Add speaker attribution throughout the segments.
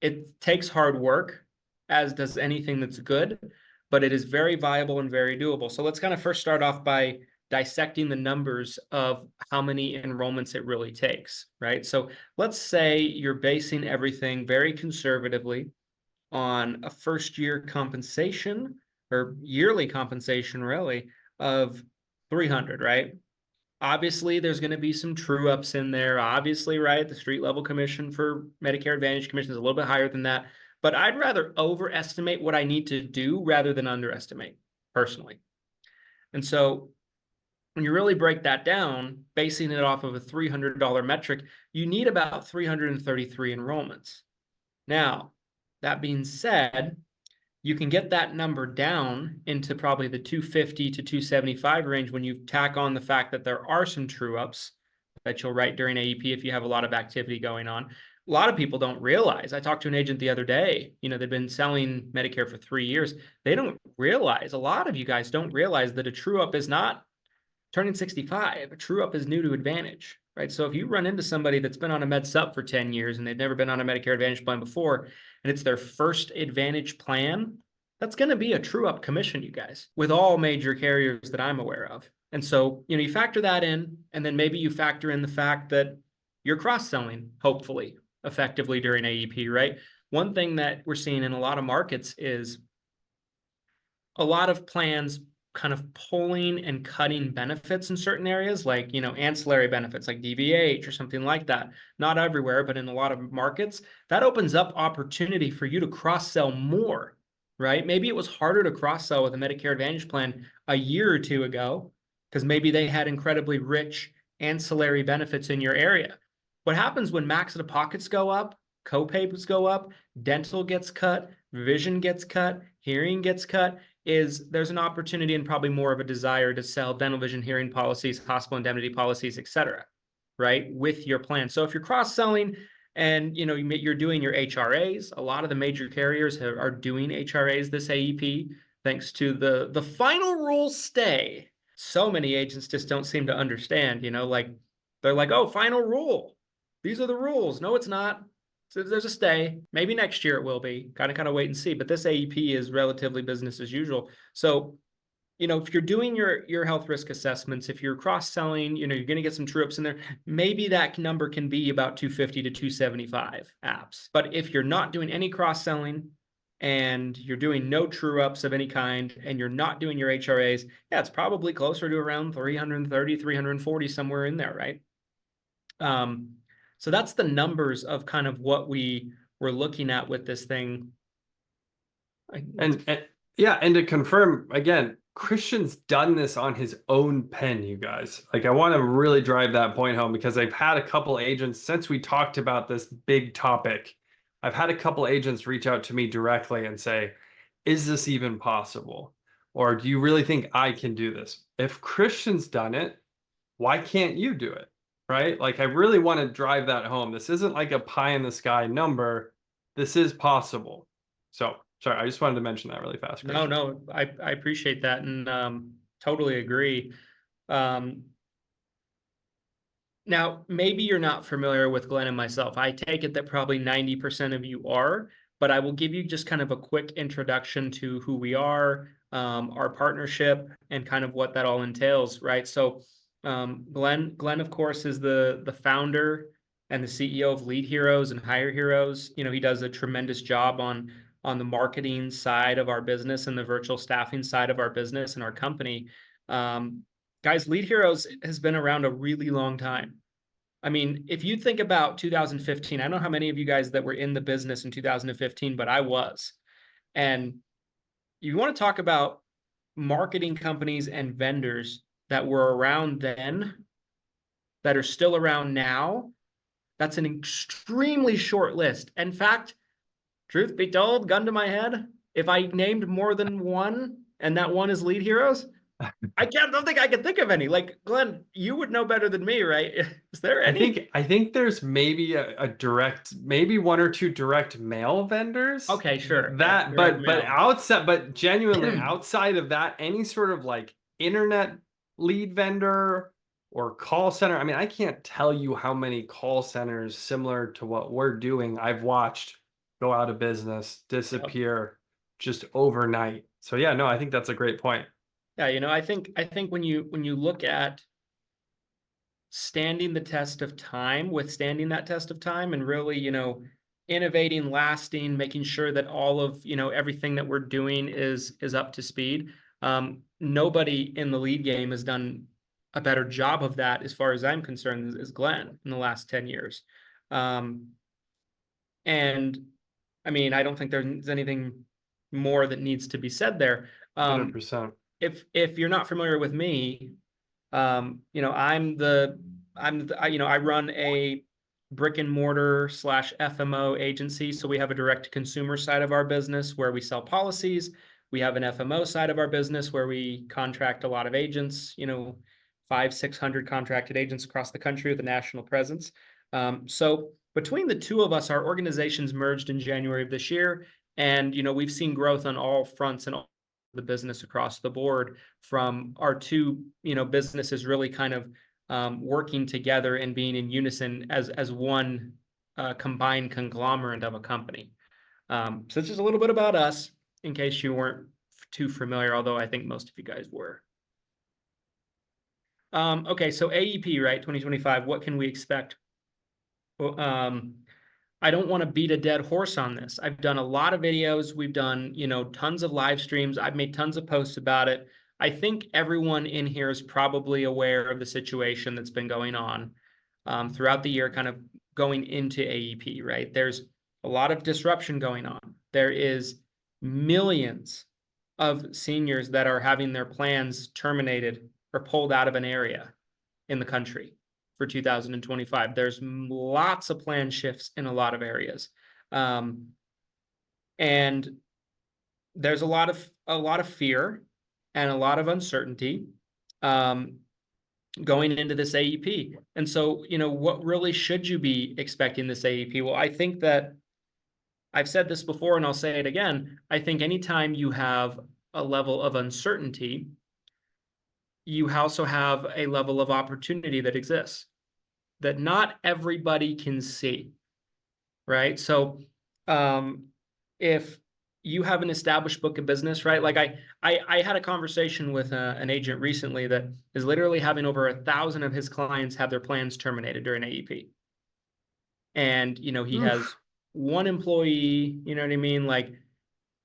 Speaker 1: it takes hard work, as does anything that's good, but it is very viable and very doable. So let's kind of first start off by dissecting the numbers of how many enrollments it really takes, right? So let's say you're basing everything very conservatively on a first year compensation or yearly compensation, really, of 300, right? Obviously, there's going to be some true ups in there. Obviously, right? The street level commission for Medicare Advantage commission is a little bit higher than that. But I'd rather overestimate what I need to do rather than underestimate, personally. And so when you really break that down, basing it off of a $300 metric, you need about 333 enrollments. Now, that being said, you can get that number down into probably the 250 to 275 range when you tack on the fact that there are some true ups that you'll write during AEP if you have a lot of activity going on. A lot of people don't realize. I talked to an agent the other day, they've been selling Medicare for 3 years. They don't realize, a lot of you guys don't realize that a true up is not turning 65. A true up is new to Advantage, right? So if you run into somebody that's been on a Med Sup for 10 years and they've never been on a Medicare Advantage plan before, and it's their first Advantage plan, that's going to be a true up commission, you guys, with all major carriers that I'm aware of. And so, you factor that in, and then maybe you factor in the fact that you're cross-selling, hopefully, effectively during AEP, right? One thing that we're seeing in a lot of markets is a lot of plans kind of pulling and cutting benefits in certain areas, like, ancillary benefits like DVH or something like that. Not everywhere, but in a lot of markets, that opens up opportunity for you to cross-sell more, right? Maybe it was harder to cross-sell with a Medicare Advantage plan a year or two ago because maybe they had incredibly rich ancillary benefits in your area. What happens when max out-of-pockets go up, co-pays go up, dental gets cut, vision gets cut, hearing gets cut, is there's an opportunity and probably more of a desire to sell dental, vision, hearing policies, hospital indemnity policies, et cetera, right, with your plan. So if you're cross-selling and you're doing your HRAs, a lot of the major carriers are doing HRAs this AEP, thanks to the final rule stay. So many agents just don't seem to understand, like they're like, oh, final rule. These are the rules. No, it's not. So there's a stay. Maybe next year it will be. Kind of wait and see. But this AEP is relatively business as usual. So, if you're doing your health risk assessments, if you're cross-selling, you're going to get some true ups in there. Maybe that number can be about 250 to 275 apps. But if you're not doing any cross-selling and you're doing no true ups of any kind and you're not doing your HRAs, yeah, it's probably closer to around 330, 340, somewhere in there, right? So that's the numbers of kind of what we were looking at with this thing.
Speaker 2: And yeah, and to confirm again, Christian's done this on his own pen, you guys. Like, I want to really drive that point home because I've had a couple agents since we talked about this big topic. I've had a couple agents reach out to me directly and say, is this even possible? Or do you really think I can do this? If Christian's done it, why can't you do it? Right? Like, I really want to drive that home. This isn't like a pie in the sky number. This is possible. So, sorry, I just wanted to mention that really fast, Christian.
Speaker 1: No, I appreciate that and totally agree. Now, maybe you're not familiar with Glenn and myself. I take it that probably 90% of you are, but I will give you just kind of a quick introduction to who we are, our partnership, and kind of what that all entails, right? So, Glenn, of course, is the founder and the CEO of Lead Heroes and Hire Heroes. He does a tremendous job on the marketing side of our business and the virtual staffing side of our business and our company. Guys, Lead Heroes has been around a really long time. I mean, if you think about 2015, I don't know how many of you guys that were in the business in 2015, but I was. And you want to talk about marketing companies and vendors that were around then that are still around now, that's an extremely short list. In fact, truth be told, gun to my head, if I named more than one and that one is Lead Heroes, don't think I can think of any. Like, Glenn, you would know better than me, right? Is there any?
Speaker 2: I think there's maybe a direct, maybe one or two direct mail vendors.
Speaker 1: Okay, sure.
Speaker 2: That,
Speaker 1: Yeah,
Speaker 2: but outside, but genuinely outside of that, any sort of like internet lead vendor or call center. I mean, I can't tell you how many call centers similar to what we're doing I've watched go out of business, disappear just overnight. So yeah, no, I think that's a great point.
Speaker 1: Yeah, I think when you look at standing the test of time, withstanding that test of time, and really, innovating, lasting, making sure that all of, everything that we're doing is up to speed. Nobody in the lead game has done a better job of that, as far as I'm concerned, is Glenn in the last 10 years. Um, and I mean, I don't think there's anything more that needs to be said there.
Speaker 2: 100%.
Speaker 1: If you're not familiar with me, I run a brick and mortar slash FMO agency. So we have a direct to consumer side of our business where we sell policies. We have an FMO side of our business where we contract a lot of agents, 600 contracted agents across the country with a national presence. So between the two of us, our organizations merged in January of this year. And, we've seen growth on all fronts and all the business across the board from our two, businesses really kind of working together and being in unison as one combined conglomerate of a company. So it's just a little bit about us, in case you weren't too familiar, although I think most of you guys were. Okay, so AEP, right? 2025. What can we expect? Well, I don't want to beat a dead horse on this. I've done a lot of videos. We've done, tons of live streams. I've made tons of posts about it. I think everyone in here is probably aware of the situation that's been going on throughout the year, kind of going into AEP, right? There's a lot of disruption going on. There is millions of seniors that are having their plans terminated or pulled out of an area in the country for 2025. There's lots of plan shifts in a lot of areas. And there's a lot of fear and a lot of uncertainty going into this AEP. And so, what really should you be expecting this AEP? Well, I think that I've said this before and I'll say it again. I think anytime you have a level of uncertainty, you also have a level of opportunity that exists that not everybody can see, right? So if you have an established book of business, right? Like I had a conversation with an agent recently that is literally having over 1,000 of his clients have their plans terminated during AEP. And, he has one employee, you know what I mean? Like,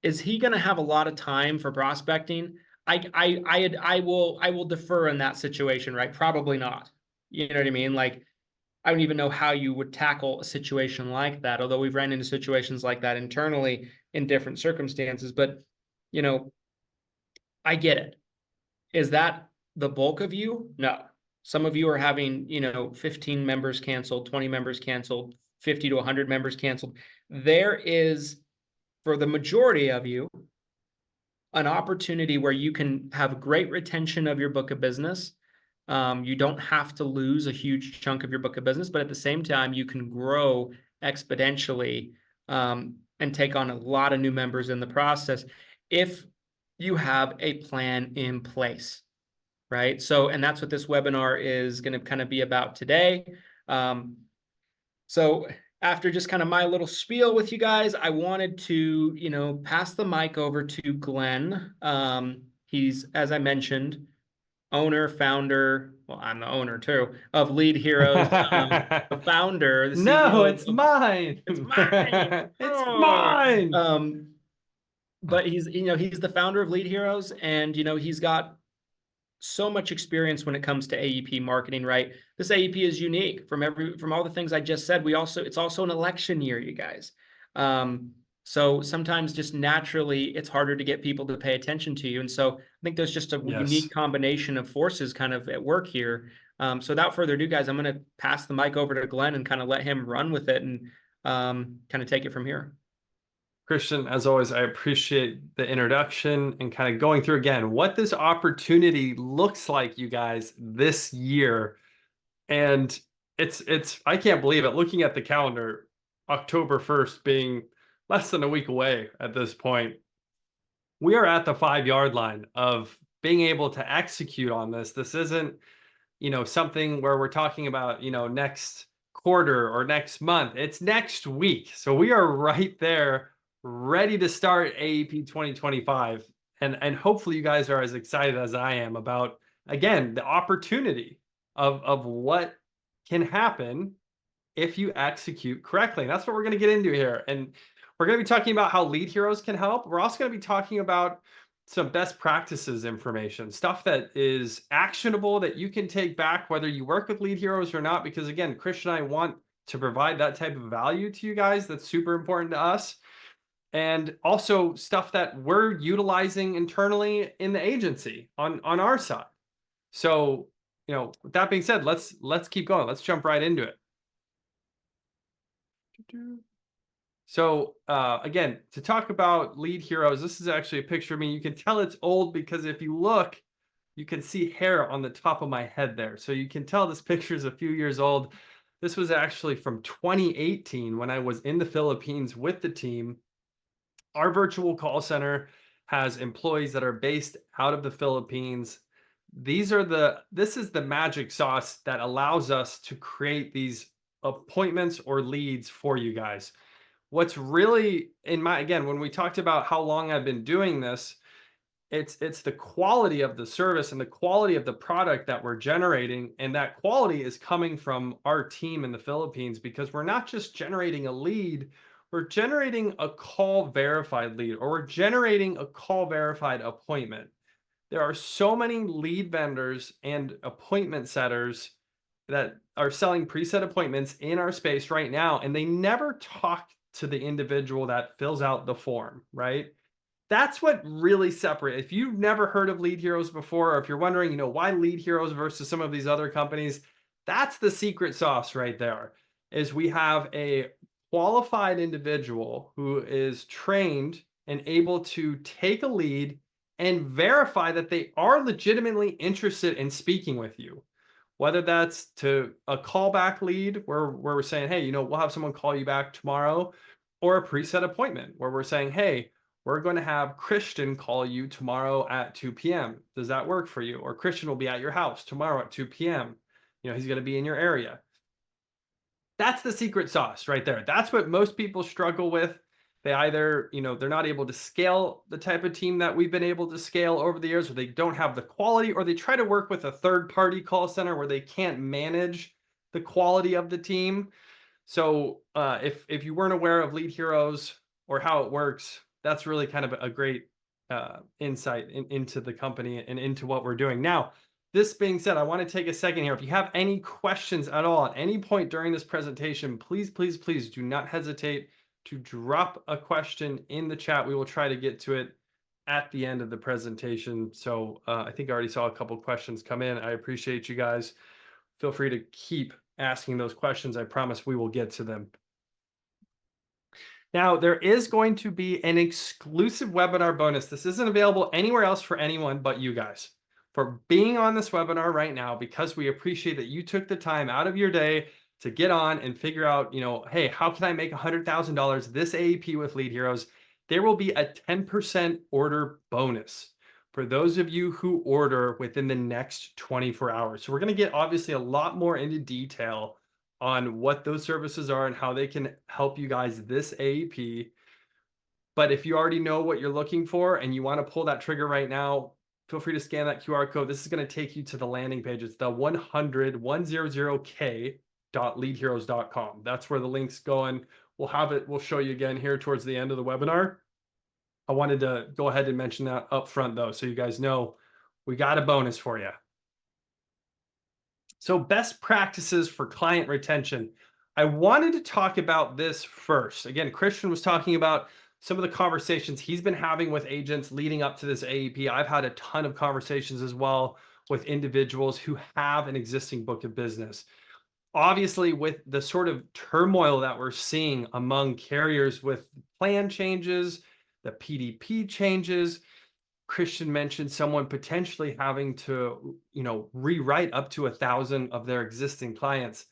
Speaker 1: is he going to have a lot of time for prospecting? I will defer in that situation, right? Probably not. You know what I mean? Like, I don't even know how you would tackle a situation like that, although we've ran into situations like that internally in different circumstances. But, I get it. Is that the bulk of you? No. Some of you are having, 15 members canceled, 20 members canceled, 50 to 100 members canceled. There is, for the majority of you, an opportunity where you can have great retention of your book of business. You don't have to lose a huge chunk of your book of business, but at the same time, you can grow exponentially and take on a lot of new members in the process if you have a plan in place, right? So, and that's what this webinar is going to kind of be about today. So after just kind of my little spiel with you guys, I wanted to, pass the mic over to Glenn. He's, as I mentioned, owner, founder, well, I'm the owner too, of Lead Heroes, the founder, the
Speaker 2: No,
Speaker 1: CEO
Speaker 2: it's mine.
Speaker 1: It's mine.
Speaker 2: It's
Speaker 1: Oh.
Speaker 2: mine.
Speaker 1: But he's the founder of Lead Heroes, and he's got so much experience when it comes to AEP marketing, right? This AEP is unique from all the things I just said. It's also an election year, you guys. So sometimes just naturally it's harder to get people to pay attention to you. And so I think there's just a unique combination of forces kind of at work here. So without further ado, guys, I'm going to pass the mic over to Glenn and kind of let him run with it and kind of take it from here.
Speaker 2: Christian, as always, I appreciate the introduction and kind of going through again what this opportunity looks like, you guys, this year. And it's I can't believe it. Looking at the calendar, October 1st being less than a week away at this point. We are at the 5-yard line of being able to execute on this. This isn't, something where we're talking about, next quarter or next month. It's next week. So we are right there, ready to start AEP 2025. And hopefully you guys are as excited as I am about, again, the opportunity of what can happen if you execute correctly. And that's what we're going to get into here. And we're going to be talking about how Lead Heroes can help. We're also going to be talking about some best practices information, stuff that is actionable that you can take back, whether you work with Lead Heroes or not. Because again, Christian and I want to provide that type of value to you guys. That's super important to us. And also stuff that we're utilizing internally in the agency on our side. So, with that being said, let's keep going. Let's jump right into it. So again, to talk about Lead Heroes, this is actually a picture of me. You can tell it's old because if you look, you can see hair on the top of my head there. So you can tell this picture is a few years old. This was actually from 2018 when I was in the Philippines with the team. Our virtual call center has employees that are based out of the Philippines. This is the magic sauce that allows us to create these appointments or leads for you guys. What's really again, when we talked about how long I've been doing this, it's the quality of the service and the quality of the product that we're generating, and that quality is coming from our team in the Philippines, because we're not just generating a lead, we're generating a call verified lead, or we're generating a call verified appointment. There are so many lead vendors and appointment setters that are selling preset appointments in our space right now, and they never talk to the individual that fills out the form, right? That's what really separates. If you've never heard of Lead Heroes before, or if you're wondering, why Lead Heroes versus some of these other companies, that's the secret sauce right there. Is we have a qualified individual who is trained and able to take a lead and verify that they are legitimately interested in speaking with you. Whether that's to a callback lead where we're saying, hey, we'll have someone call you back tomorrow, or a preset appointment where we're saying, hey, we're going to have Christian call you tomorrow at 2 p.m. Does that work for you? Or Christian will be at your house tomorrow at 2 p.m. He's going to be in your area. That's the secret sauce right there. That's what most people struggle with. They either, they're not able to scale the type of team that we've been able to scale over the years, or they don't have the quality, or they try to work with a third-party call center where they can't manage the quality of the team. So if you weren't aware of Lead Heroes or how it works, that's really kind of a great insight into the company and into what we're doing. Now, this being said, I want to take a second here. If you have any questions at all at any point during this presentation, please, please, please do not hesitate to drop a question in the chat. We will try to get to it at the end of the presentation. So I think I already saw a couple questions come in. I appreciate you guys. Feel free to keep asking those questions. I promise we will get to them. Now, there is going to be an exclusive webinar bonus. This isn't available anywhere else for anyone but you guys. For being on this webinar right now, because we appreciate that you took the time out of your day to get on and figure out, hey, how can I make $100,000 this AEP with Lead Heroes? There will be a 10% order bonus for those of you who order within the next 24 hours. So we're going to get obviously a lot more into detail on what those services are and how they can help you guys this AEP. But if you already know what you're looking for and you want to pull that trigger right now, feel free to scan that QR code. This is going to take you to the landing page. It's the 100k.leadheroes.com. That's where the link's going. We'll have it. We'll show you again here towards the end of the webinar. I wanted to go ahead and mention that up front, though, so you guys know we got a bonus for you. So best practices for client retention. I wanted to talk about this first. Again, Christian was talking about some of the conversations he's been having with agents leading up to this AEP. I've had a ton of conversations as well with individuals who have an existing book of business. Obviously, with the sort of turmoil that we're seeing among carriers with plan changes, the PDP changes, Christian mentioned someone potentially having to, rewrite up to 1,000 of their existing clients.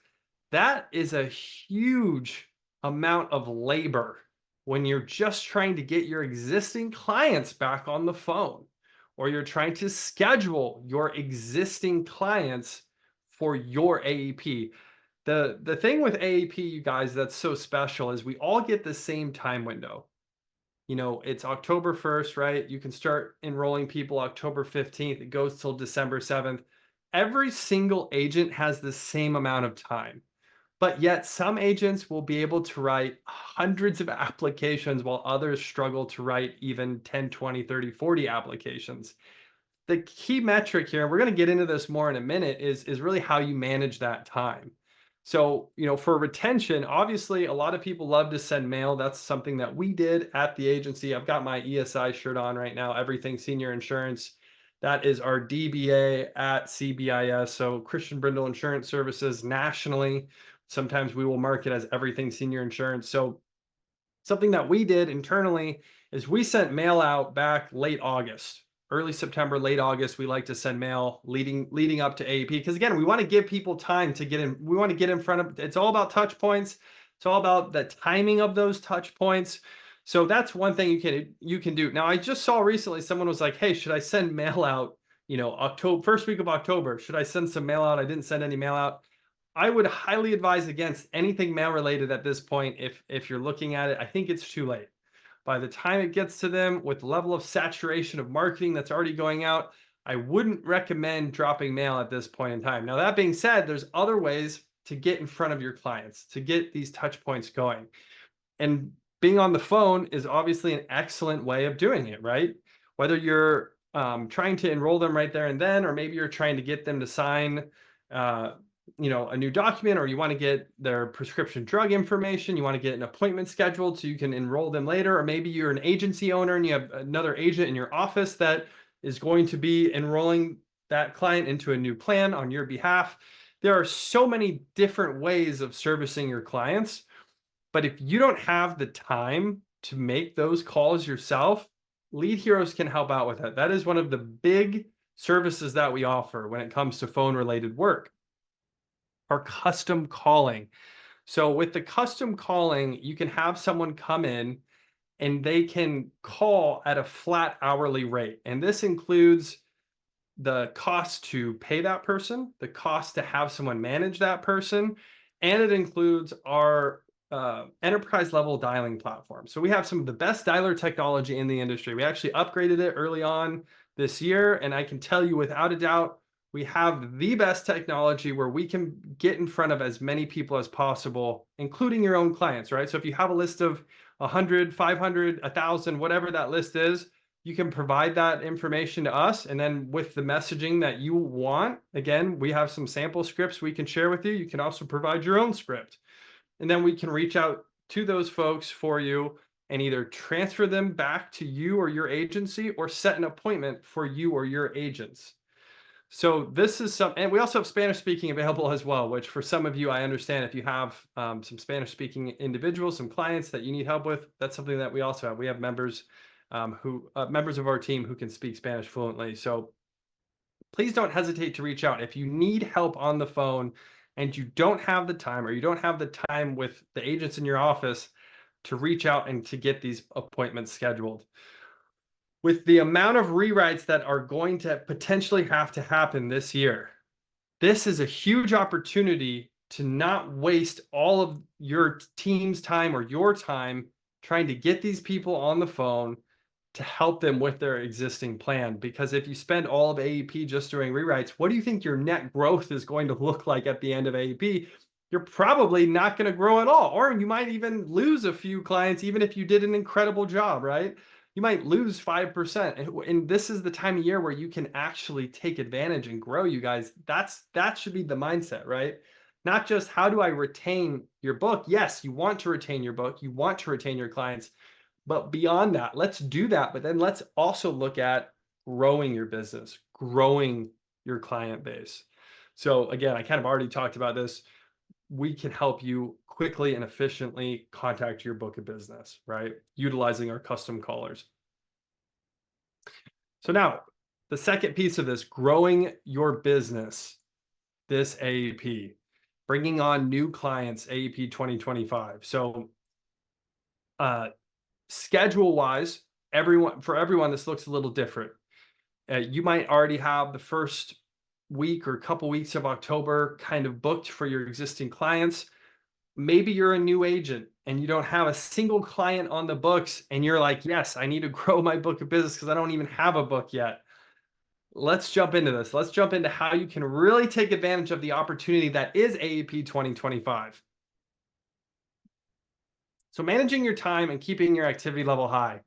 Speaker 2: That is a huge amount of labor when you're just trying to get your existing clients back on the phone, or you're trying to schedule your existing clients for your AEP. The thing with AEP, you guys, that's so special is we all get the same time window. It's October 1st, right? You can start enrolling people October 15th. It goes till December 7th. Every single agent has the same amount of time. But yet some agents will be able to write hundreds of applications while others struggle to write even 10, 20, 30, 40 applications. The key metric here, and we're going to get into this more in a minute, is really how you manage that time. So, for retention, obviously a lot of people love to send mail. That's something that we did at the agency. I've got my ESI shirt on right now, Everything Senior Insurance. That is our DBA at CBIS. So Christian Brindle Insurance Services nationally. Sometimes we will mark it as Everything Senior Insurance. So something that we did internally is we sent mail out back late August, early September, late August. We like to send mail leading up to AEP because again, we want to give people time to get in. We want to get in front of. It's all about touch points. It's all about the timing of those touch points. So that's one thing you can do. Now, I just saw recently someone was like, "Hey, should I send mail out? October, first week of October. Should I send some mail out? I didn't send any mail out." I would highly advise against anything mail related at this point. If you're looking at it, I think it's too late. By the time it gets to them with the level of saturation of marketing that's already going out, I wouldn't recommend dropping mail at this point in time. Now, that being said, there's other ways to get in front of your clients, to get these touch points going. And being on the phone is obviously an excellent way of doing it, right? Whether you're trying to enroll them right there and then, or maybe you're trying to get them to sign a new document, or you want to get their prescription drug information, you want to get an appointment scheduled so you can enroll them later, or maybe you're an agency owner and you have another agent in your office that is going to be enrolling that client into a new plan on your behalf. There are so many different ways of servicing your clients, but if you don't have the time to make those calls yourself, Lead Heroes can help out with that. That is one of the big services that we offer when it comes to phone related work. Our custom calling. So with the custom calling, you can have someone come in and they can call at a flat hourly rate. And this includes the cost to pay that person, the cost to have someone manage that person, and it includes our enterprise level dialing platform. So we have some of the best dialer technology in the industry. We actually upgraded it early on this year, and I can tell you without a doubt, we have the best technology where we can get in front of as many people as possible, including your own clients, right? So if you have a list of 100, 500, 1,000, whatever that list is, you can provide that information to us. And then with the messaging that you want, again, we have some sample scripts we can share with you. You can also provide your own script. And then we can reach out to those folks for you and either transfer them back to you or your agency or set an appointment for you or your agents. So this is and we also have Spanish speaking available as well, which for some of you, I understand if you have some Spanish speaking individuals, some clients that you need help with, that's something that we also have. We have members members of our team who can speak Spanish fluently. So please don't hesitate to reach out. If you need help on the phone and you don't have the time, or you don't have the time with the agents in your office to reach out and to get these appointments scheduled. With the amount of rewrites that are going to potentially have to happen this year, this is a huge opportunity to not waste all of your team's time or your time trying to get these people on the phone to help them with their existing plan. Because if you spend all of AEP just doing rewrites, what do you think your net growth is going to look like at the end of AEP? You're probably not going to grow at all, or you might even lose a few clients, even if you did an incredible job, right? You might lose 5%. And this is the time of year where you can actually take advantage and grow, you guys. That should be the mindset, right? Not just how do I retain your book? Yes, you want to retain your book. You want to retain your clients. But beyond that, let's do that. But then let's also look at growing your business, growing your client base. So again, I kind of already talked about this. We can help you quickly and efficiently contact your book of business, right? Utilizing our custom callers. So now the second piece of this, growing your business, this AEP, bringing on new clients, AEP 2025. So schedule wise, for everyone, this looks a little different. You might already have the first week or couple weeks of October kind of booked for your existing clients. Maybe you're a new agent and you don't have a single client on the books and you're like, yes, I need to grow my book of business because I don't even have a book yet. Let's jump into this. Let's jump into how you can really take advantage of the opportunity that is AEP 2025. So managing your time and keeping your activity level high.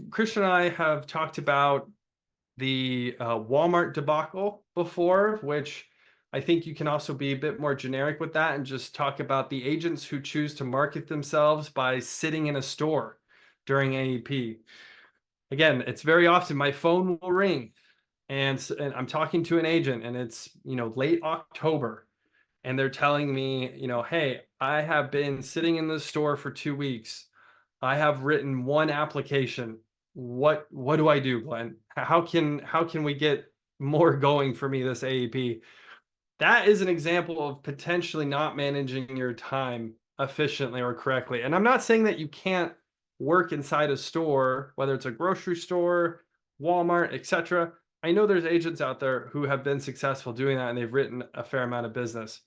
Speaker 2: Christian and I have talked about the Walmart debacle before, which I think you can also be a bit more generic with that and just talk about the agents who choose to market themselves by sitting in a store during AEP. Again, it's very often my phone will ring and I'm talking to an agent and it's, late October and they're telling me, hey, I have been sitting in the store for 2 weeks. I have written one application. What do I do, Glenn? How can we get more going for me this AEP? That is an example of potentially not managing your time efficiently or correctly. And I'm not saying that you can't work inside a store, whether it's a grocery store, Walmart, etc. I know there's agents out there who have been successful doing that and they've written a fair amount of business.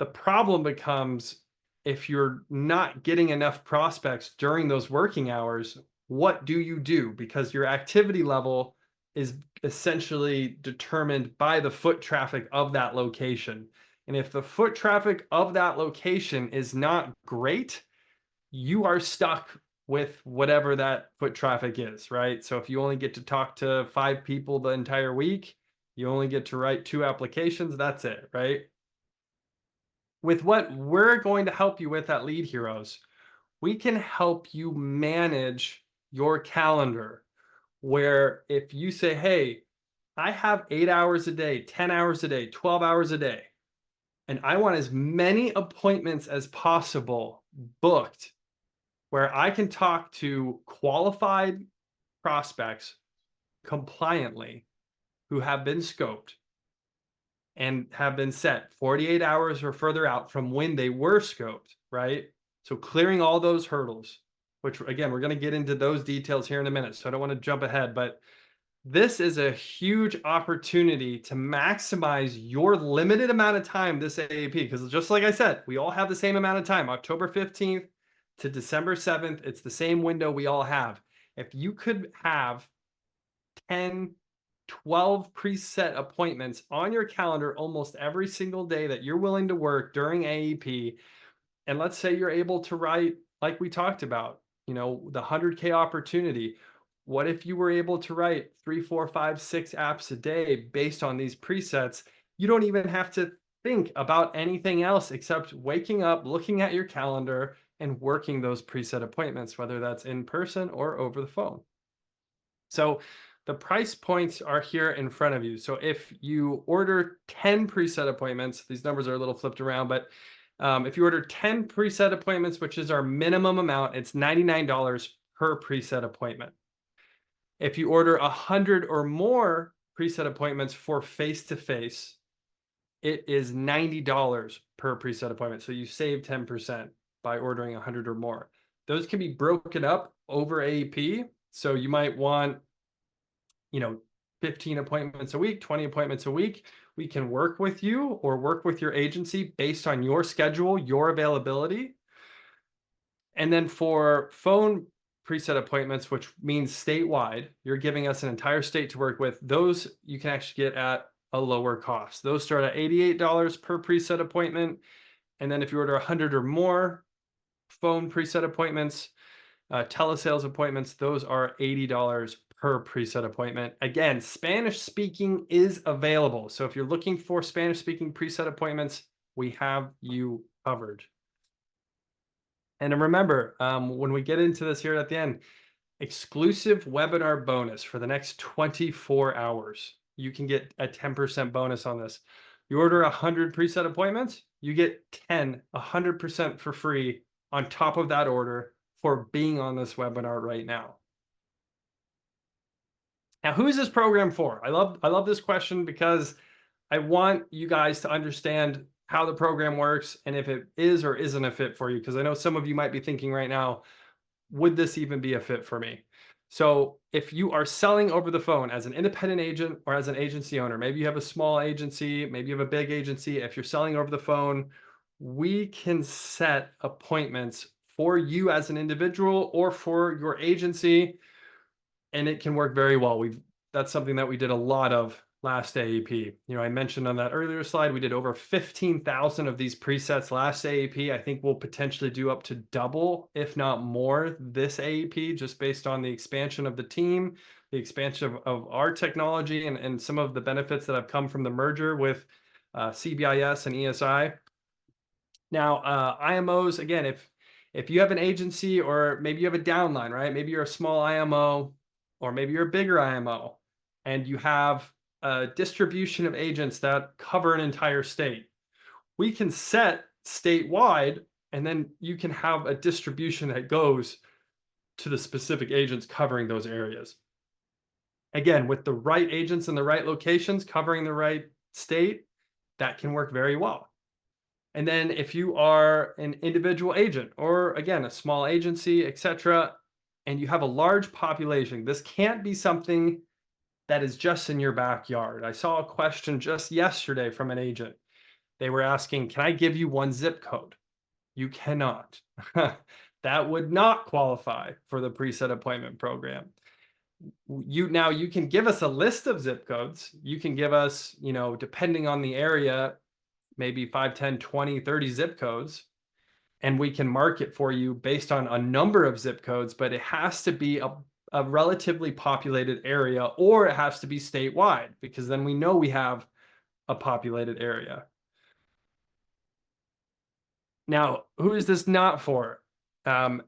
Speaker 2: The problem becomes if you're not getting enough prospects during those working hours, what do you do? Because your activity level is essentially determined by the foot traffic of that location. And if the foot traffic of that location is not great, you are stuck with whatever that foot traffic is, right? So if you only get to talk to 5 people the entire week, you only get to write 2 applications, that's it, right? With what we're going to help you with at Lead Heroes, we can help you manage your calendar where if you say, hey, I have 8 hours a day, 10 hours a day, 12 hours a day, and I want as many appointments as possible booked where I can talk to qualified prospects compliantly who have been scoped and have been set 48 hours or further out from when they were scoped, right? So clearing all those hurdles, which again, we're going to get into those details here in a minute. So I don't want to jump ahead, but this is a huge opportunity to maximize your limited amount of time this AAP. Because just like I said, we all have the same amount of time, October 15th to December 7th. It's the same window we all have. If you could have 10, 12 preset appointments on your calendar almost every single day that you're willing to work during AEP. And let's say you're able to write, like we talked about, the 100K opportunity. What if you were able to write 3, 4, 5, 6 apps a day based on these presets? You don't even have to think about anything else except waking up, looking at your calendar, and working those preset appointments, whether that's in person or over the phone. So the price points are here in front of you. So if you order 10 preset appointments, these numbers are a little flipped around, but if you order 10 preset appointments, which is our minimum amount, it's $99 per preset appointment. If you order 100 or more preset appointments for face-to-face, it is $90 per preset appointment. So you save 10% by ordering 100 or more. Those can be broken up over AEP. So you might want 15 appointments a week, 20 appointments a week. We can work with you or work with your agency based on your schedule, your availability. And then for phone preset appointments, which means statewide, you're giving us an entire state to work with. Those you can actually get at a lower cost. Those start at $88 per preset appointment. And then if you order 100 or more phone preset appointments, telesales appointments, those are $80 per preset appointment. Again, Spanish speaking is available. So if you're looking for Spanish speaking preset appointments, we have you covered. And remember, when we get into this here at the end, exclusive webinar bonus for the next 24 hours. You can get a 10% bonus on this. You order 100 preset appointments, you get 100% for free on top of that order for being on this webinar right now. Now, who is this program for? I love this question because I want you guys to understand how the program works and if it is or isn't a fit for you. Because I know some of you might be thinking right now, would this even be a fit for me? So if you are selling over the phone as an independent agent or as an agency owner, maybe you have a small agency, maybe you have a big agency. If you're selling over the phone, we can set appointments for you as an individual or for your agency, and it can work very well. That's something that we did a lot of last AEP. I mentioned on that earlier slide, we did over 15,000 of these presets last AEP. I think we'll potentially do up to double, if not more, this AEP, just based on the expansion of the team, the expansion of our technology, and some of the benefits that have come from the merger with CBIS and ESI. Now, IMOs, again, if you have an agency or maybe you have a downline, right? Maybe you're a small IMO or maybe you're a bigger IMO and you have a distribution of agents that cover an entire state. We can set statewide, and then you can have a distribution that goes to the specific agents covering those areas. Again, with the right agents in the right locations covering the right state, that can work very well. And then if you are an individual agent or again, a small agency, etc., and you have a large population, this can't be something that is just in your backyard. I saw a question just yesterday from an agent. They were asking, can I give you one zip code? You cannot. That would not qualify for the preset appointment program. You can give us a list of zip codes. You can give us, depending on the area, maybe 5, 10, 20, 30 zip codes, and we can mark it for you based on a number of zip codes, but it has to be a relatively populated area, or it has to be statewide, because then we know we have a populated area. Now, who is this not for?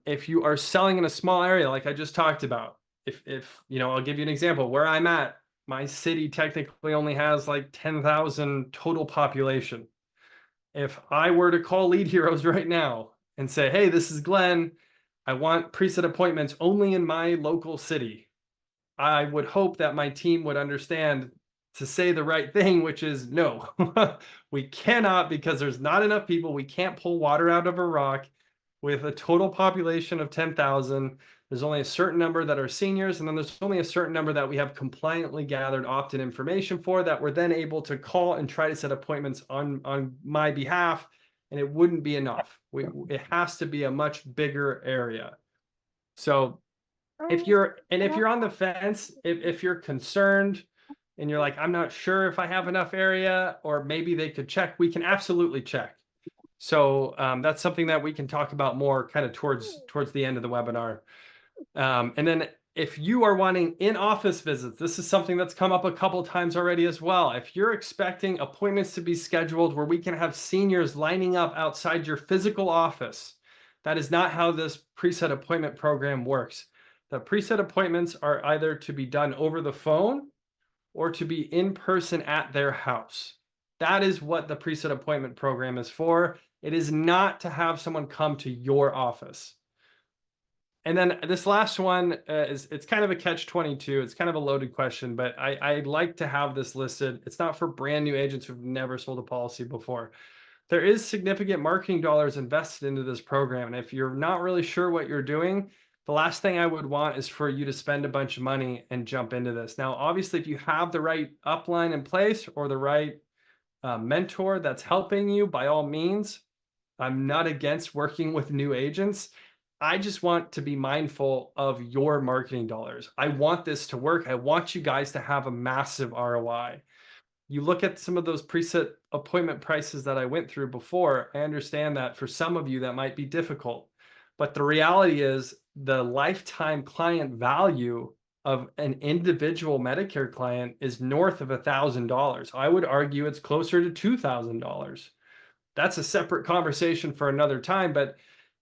Speaker 2: If you are selling in a small area, like I just talked about, if I'll give you an example. Where I'm at, my city technically only has like 10,000 total population. If I were to call Lead Heroes right now and say, hey, this is Glenn, I want preset appointments only in my local city, I would hope that my team would understand to say the right thing, which is no, we cannot, because there's not enough people. We can't pull water out of a rock with a total population of 10,000. There's only a certain number that are seniors, and then there's only a certain number that we have compliantly gathered opt-in information for that we're then able to call and try to set appointments on my behalf, and it wouldn't be enough. It has to be a much bigger area. So if you're on the fence, if you're concerned and you're like, I'm not sure if I have enough area, or maybe they could check, we can absolutely check. So that's something that we can talk about more kind of towards the end of the webinar. And then if you are wanting in-office visits, this is something that's come up a couple times already as well. If you're expecting appointments to be scheduled where we can have seniors lining up outside your physical office, that is not how this preset appointment program works. The preset appointments are either to be done over the phone or to be in person at their house. That is what the preset appointment program is for. It is not to have someone come to your office. And then this last one it's kind of a catch-22. It's kind of a loaded question, but I like to have this listed. It's not for brand new agents who've never sold a policy before. There is significant marketing dollars invested into this program. And if you're not really sure what you're doing, the last thing I would want is for you to spend a bunch of money and jump into this. Now, obviously, if you have the right upline in place or the right mentor that's helping you, by all means, I'm not against working with new agents. I just want to be mindful of your marketing dollars. I want this to work. I want you guys to have a massive ROI. You look at some of those preset appointment prices that I went through before. I understand that for some of you that might be difficult, but the reality is the lifetime client value of an individual Medicare client is north of $1,000. I would argue it's closer to $2,000. That's a separate conversation for another time, but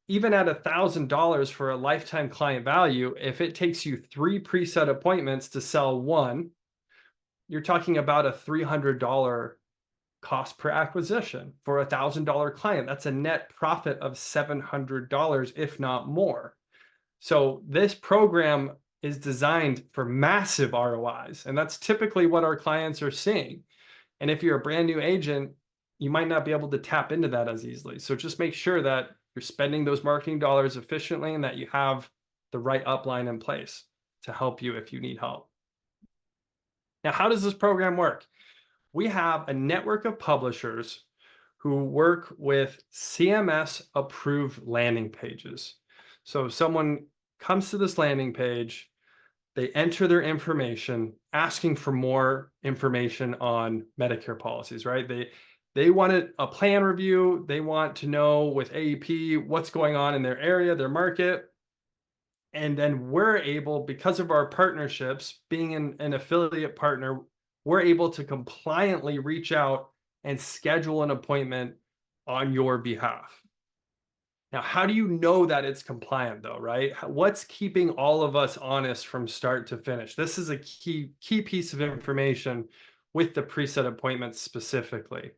Speaker 2: even at $1,000 for a lifetime client value, if it takes you 3 preset appointments to sell one, you're talking about a $300 cost per acquisition for a $1,000 client. That's a net profit of $700, if not more. So this program is designed for massive ROIs, and that's typically what our clients are seeing. And if you're a brand new agent, you might not be able to tap into that as easily. So just make sure that you're spending those marketing dollars efficiently and that you have the right upline in place. to help you if you need help. Now, how does this program work? We have a network of publishers who work with CMS approved landing pages. So if someone comes to this landing page, they enter their information asking for more information on Medicare policies, right? They wanted a plan review. They want to know with AEP what's going on in their area, their market. And then we're able, because of our partnerships, being an affiliate partner, we're able to compliantly reach out and schedule an appointment on your behalf. Now, how do you know that it's compliant though, right? What's keeping all of us honest from start to finish? This is a key piece of information with the preset appointments specifically.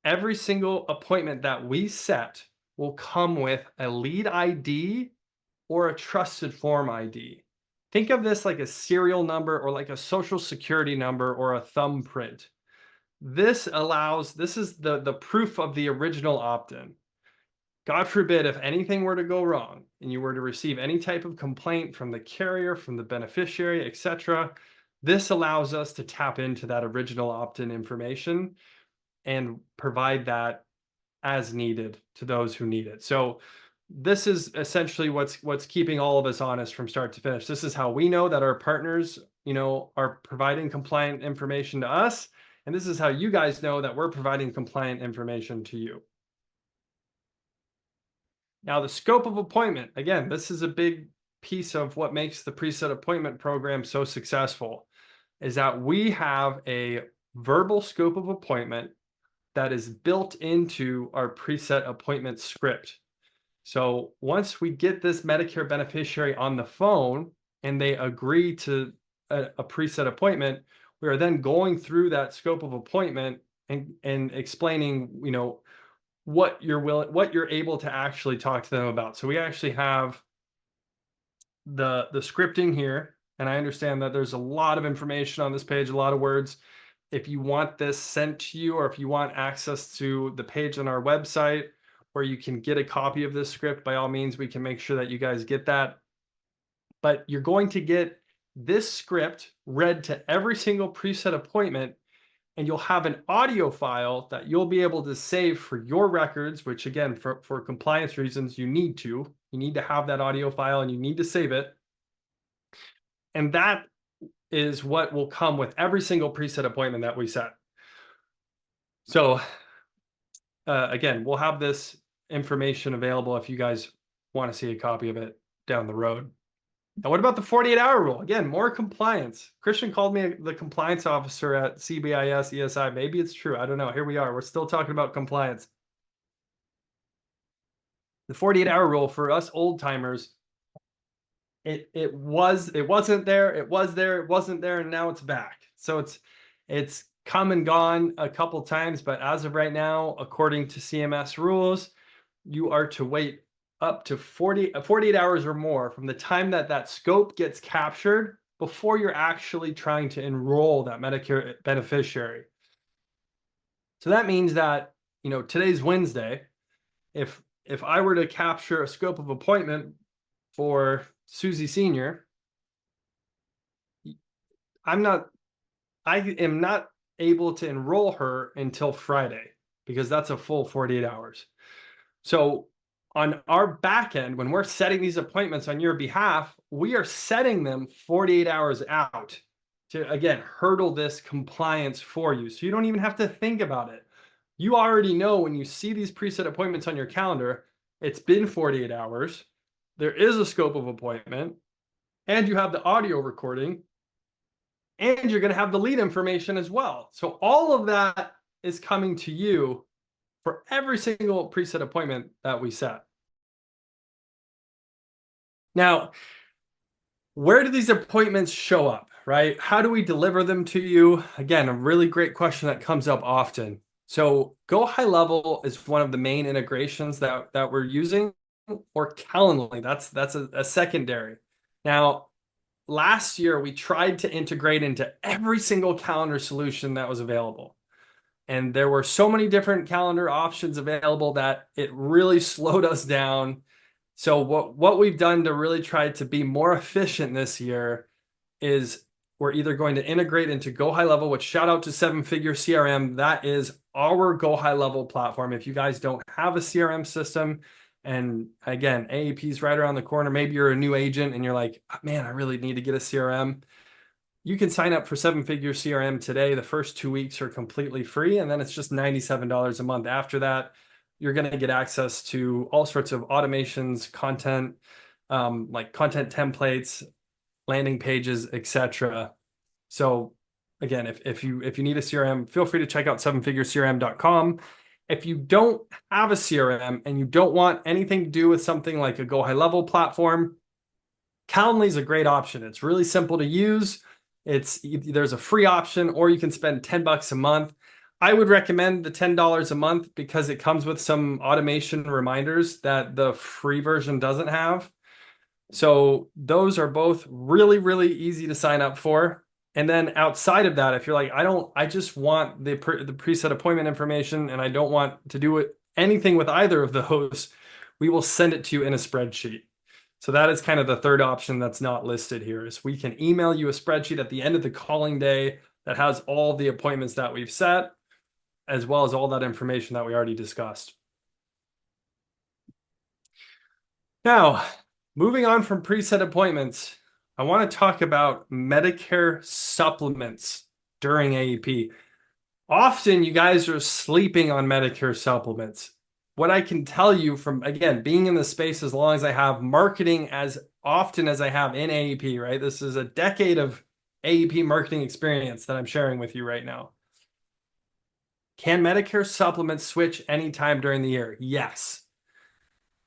Speaker 2: Every single appointment that we set will come with a lead ID or a trusted form ID. Think of this like a serial number or like a social security number or a thumbprint. This is the proof of the original opt-in. God forbid if anything were to go wrong and you were to receive any type of complaint from the carrier, from the beneficiary, etc., this allows us to tap into that original opt-in information and provide that as needed to those who need it. So this is essentially what's keeping all of us honest from start to finish. This is how we know that our partners, are providing compliant information to us, and this is how you guys know that we're providing compliant information to you. Now, the scope of appointment, again, this is a big piece of what makes the preset appointment program so successful, is that we have a verbal scope of appointment that is built into our preset appointment script. So once we get this Medicare beneficiary on the phone and they agree to a preset appointment, we are then going through that scope of appointment and explaining, what you're able to actually talk to them about. So we actually have the scripting here, and I understand that there's a lot of information on this page, a lot of words. If you want this sent to you, or if you want access to the page on our website where you can get a copy of this script, by all means, we can make sure that you guys get that. But you're going to get this script read to every single preset appointment, and you'll have an audio file that you'll be able to save for your records, which again, for compliance reasons, you need to have that audio file and you need to save it. And that is what will come with every single preset appointment that we set. So again, we'll have this information available if you guys want to see a copy of it down the road. Now, what about the 48-hour rule? Again, more compliance. Christian called me the compliance officer at CBIS ESI. Maybe it's true. I don't know. Here we are. We're still talking about compliance. The 48-hour rule for us old timers, it wasn't there, it was there, it wasn't there, and now it's back. So it's come and gone a couple times, but as of right now, according to CMS rules, you are to wait up to 48 hours or more from the time that scope gets captured before you're actually trying to enroll that Medicare beneficiary. So that means that, today's Wednesday. If I were to capture a scope of appointment for Susie Senior, I am not able to enroll her until Friday because that's a full 48 hours. So on our back end, when we're setting these appointments on your behalf, we are setting them 48 hours out to, again, hurdle this compliance for you. So you don't even have to think about it. You already know when you see these preset appointments on your calendar, it's been 48 hours. There is a scope of appointment, and you have the audio recording, and you're going to have the lead information as well. So all of that is coming to you for every single preset appointment that we set. Now, where do these appointments show up, right? How do we deliver them to you? Again, a really great question that comes up often. So Go High Level is one of the main integrations that we're using, or Calendly, that's a secondary. Now, last year, we tried to integrate into every single calendar solution that was available. And there were so many different calendar options available that it really slowed us down. So what we've done to really try to be more efficient this year is we're either going to integrate into Go High Level, which shout out to Seven Figure CRM. That is our Go High Level platform. If you guys don't have a CRM system, and again, AEP is right around the corner, maybe you're a new agent and you're like, man, I really need to get a CRM. You can sign up for Seven Figure CRM today. The first 2 weeks are completely free, and then it's just $97 a month. After that, you're going to get access to all sorts of automations, content, like content templates, landing pages, etc. So again, if you need a CRM, feel free to check out sevenfigurecrm.com. If you don't have a CRM and you don't want anything to do with something like a Go High Level platform, Calendly is a great option. It's really simple to use. There's a free option, or you can spend $10 a month. I would recommend the $10 a month because it comes with some automation reminders that the free version doesn't have. So those are both really, really easy to sign up for. And then outside of that, if you're like, I just want the preset appointment information and I don't want to do anything with either of those, we will send it to you in a spreadsheet. So that is kind of the third option that's not listed here, is we can email you a spreadsheet at the end of the calling day that has all the appointments that we've set, as well as all that information that we already discussed. Now, moving on from preset appointments, I want to talk about Medicare supplements during AEP. Often you guys are sleeping on Medicare supplements. What I can tell you from, again, being in the space as long as I have, marketing as often as I have in AEP, right? This is a decade of AEP marketing experience that I'm sharing with you right now. Can Medicare supplements switch anytime during the year? Yes.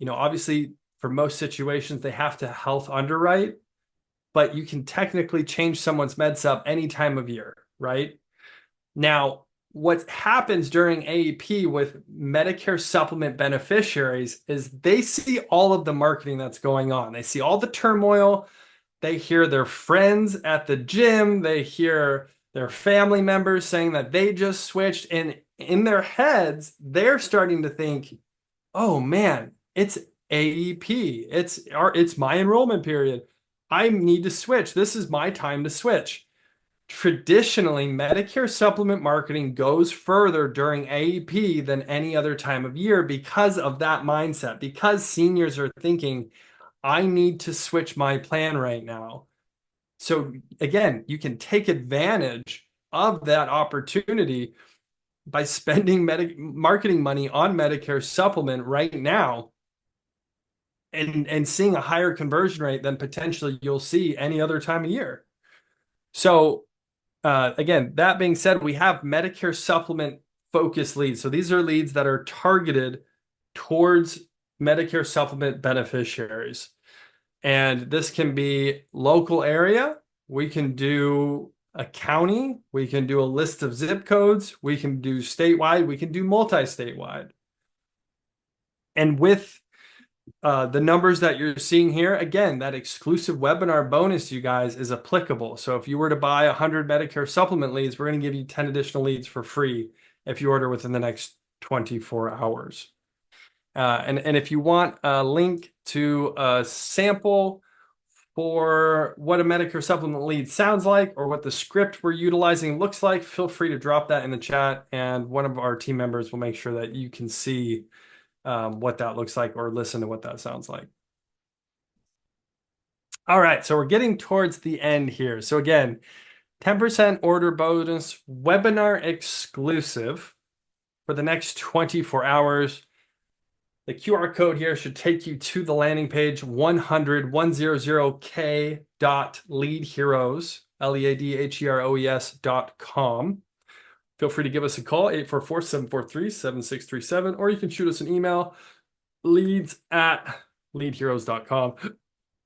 Speaker 2: Obviously, for most situations, they have to health underwrite, but you can technically change someone's med sup any time of year, right? Now, what happens during AEP with Medicare supplement beneficiaries is they see all of the marketing that's going on. They see all the turmoil. They hear their friends at the gym. They hear their family members saying that they just switched. And in their heads, they're starting to think, oh man, it's AEP. It's my enrollment period. I need to switch. This is my time to switch. Traditionally, Medicare supplement marketing goes further during AEP than any other time of year because of that mindset, because seniors are thinking, I need to switch my plan right now. So again, you can take advantage of that opportunity by spending marketing money on Medicare supplement right now and seeing a higher conversion rate than potentially you'll see any other time of year. So again, that being said, we have Medicare supplement focused leads. So these are leads that are targeted towards Medicare supplement beneficiaries. And this can be local area. We can do a county. We can do a list of zip codes. We can do statewide. We can do multi-statewide. And with the numbers that you're seeing here, again, that exclusive webinar bonus, you guys, is applicable. So if you were to buy 100 Medicare supplement leads, we're going to give you 10 additional leads for free if you order within the next 24 hours. And if you want a link to a sample for what a Medicare supplement lead sounds like or what the script we're utilizing looks like, feel free to drop that in the chat, and one of our team members will make sure that you can see what that looks like or listen to what that sounds like. All right, so we're getting towards the end here. So again, 10% order bonus, webinar exclusive for the next 24 hours. The QR code here should take you to the landing page 100k.leadheroes, leadheroes.com. Feel free to give us a call, 844-743-7637, or you can shoot us an email, leads@leadheroes.com.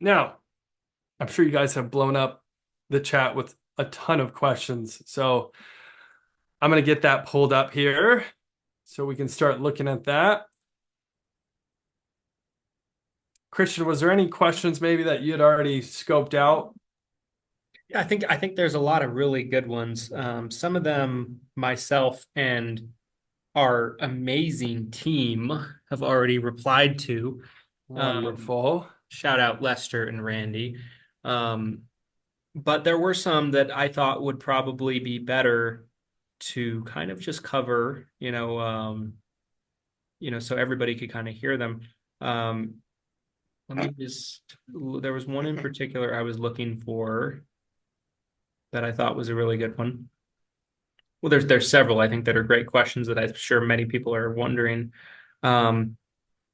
Speaker 2: Now, I'm sure you guys have blown up the chat with a ton of questions. So I'm going to get that pulled up here so we can start looking at that. Christian, was there any questions maybe that you had already scoped out?
Speaker 1: I think there's a lot of really good ones. Some of them myself and our amazing team have already replied to. Um,
Speaker 2: Wonderful.
Speaker 1: shout out Lester and Randy. Um, but there were some that I thought would probably be better to kind of just cover, so everybody could kind of hear them. Um, let me just, there was one in particular I was looking for that I thought was a really good one. Well, there's several I think that are great questions that I'm sure many people are wondering. Um,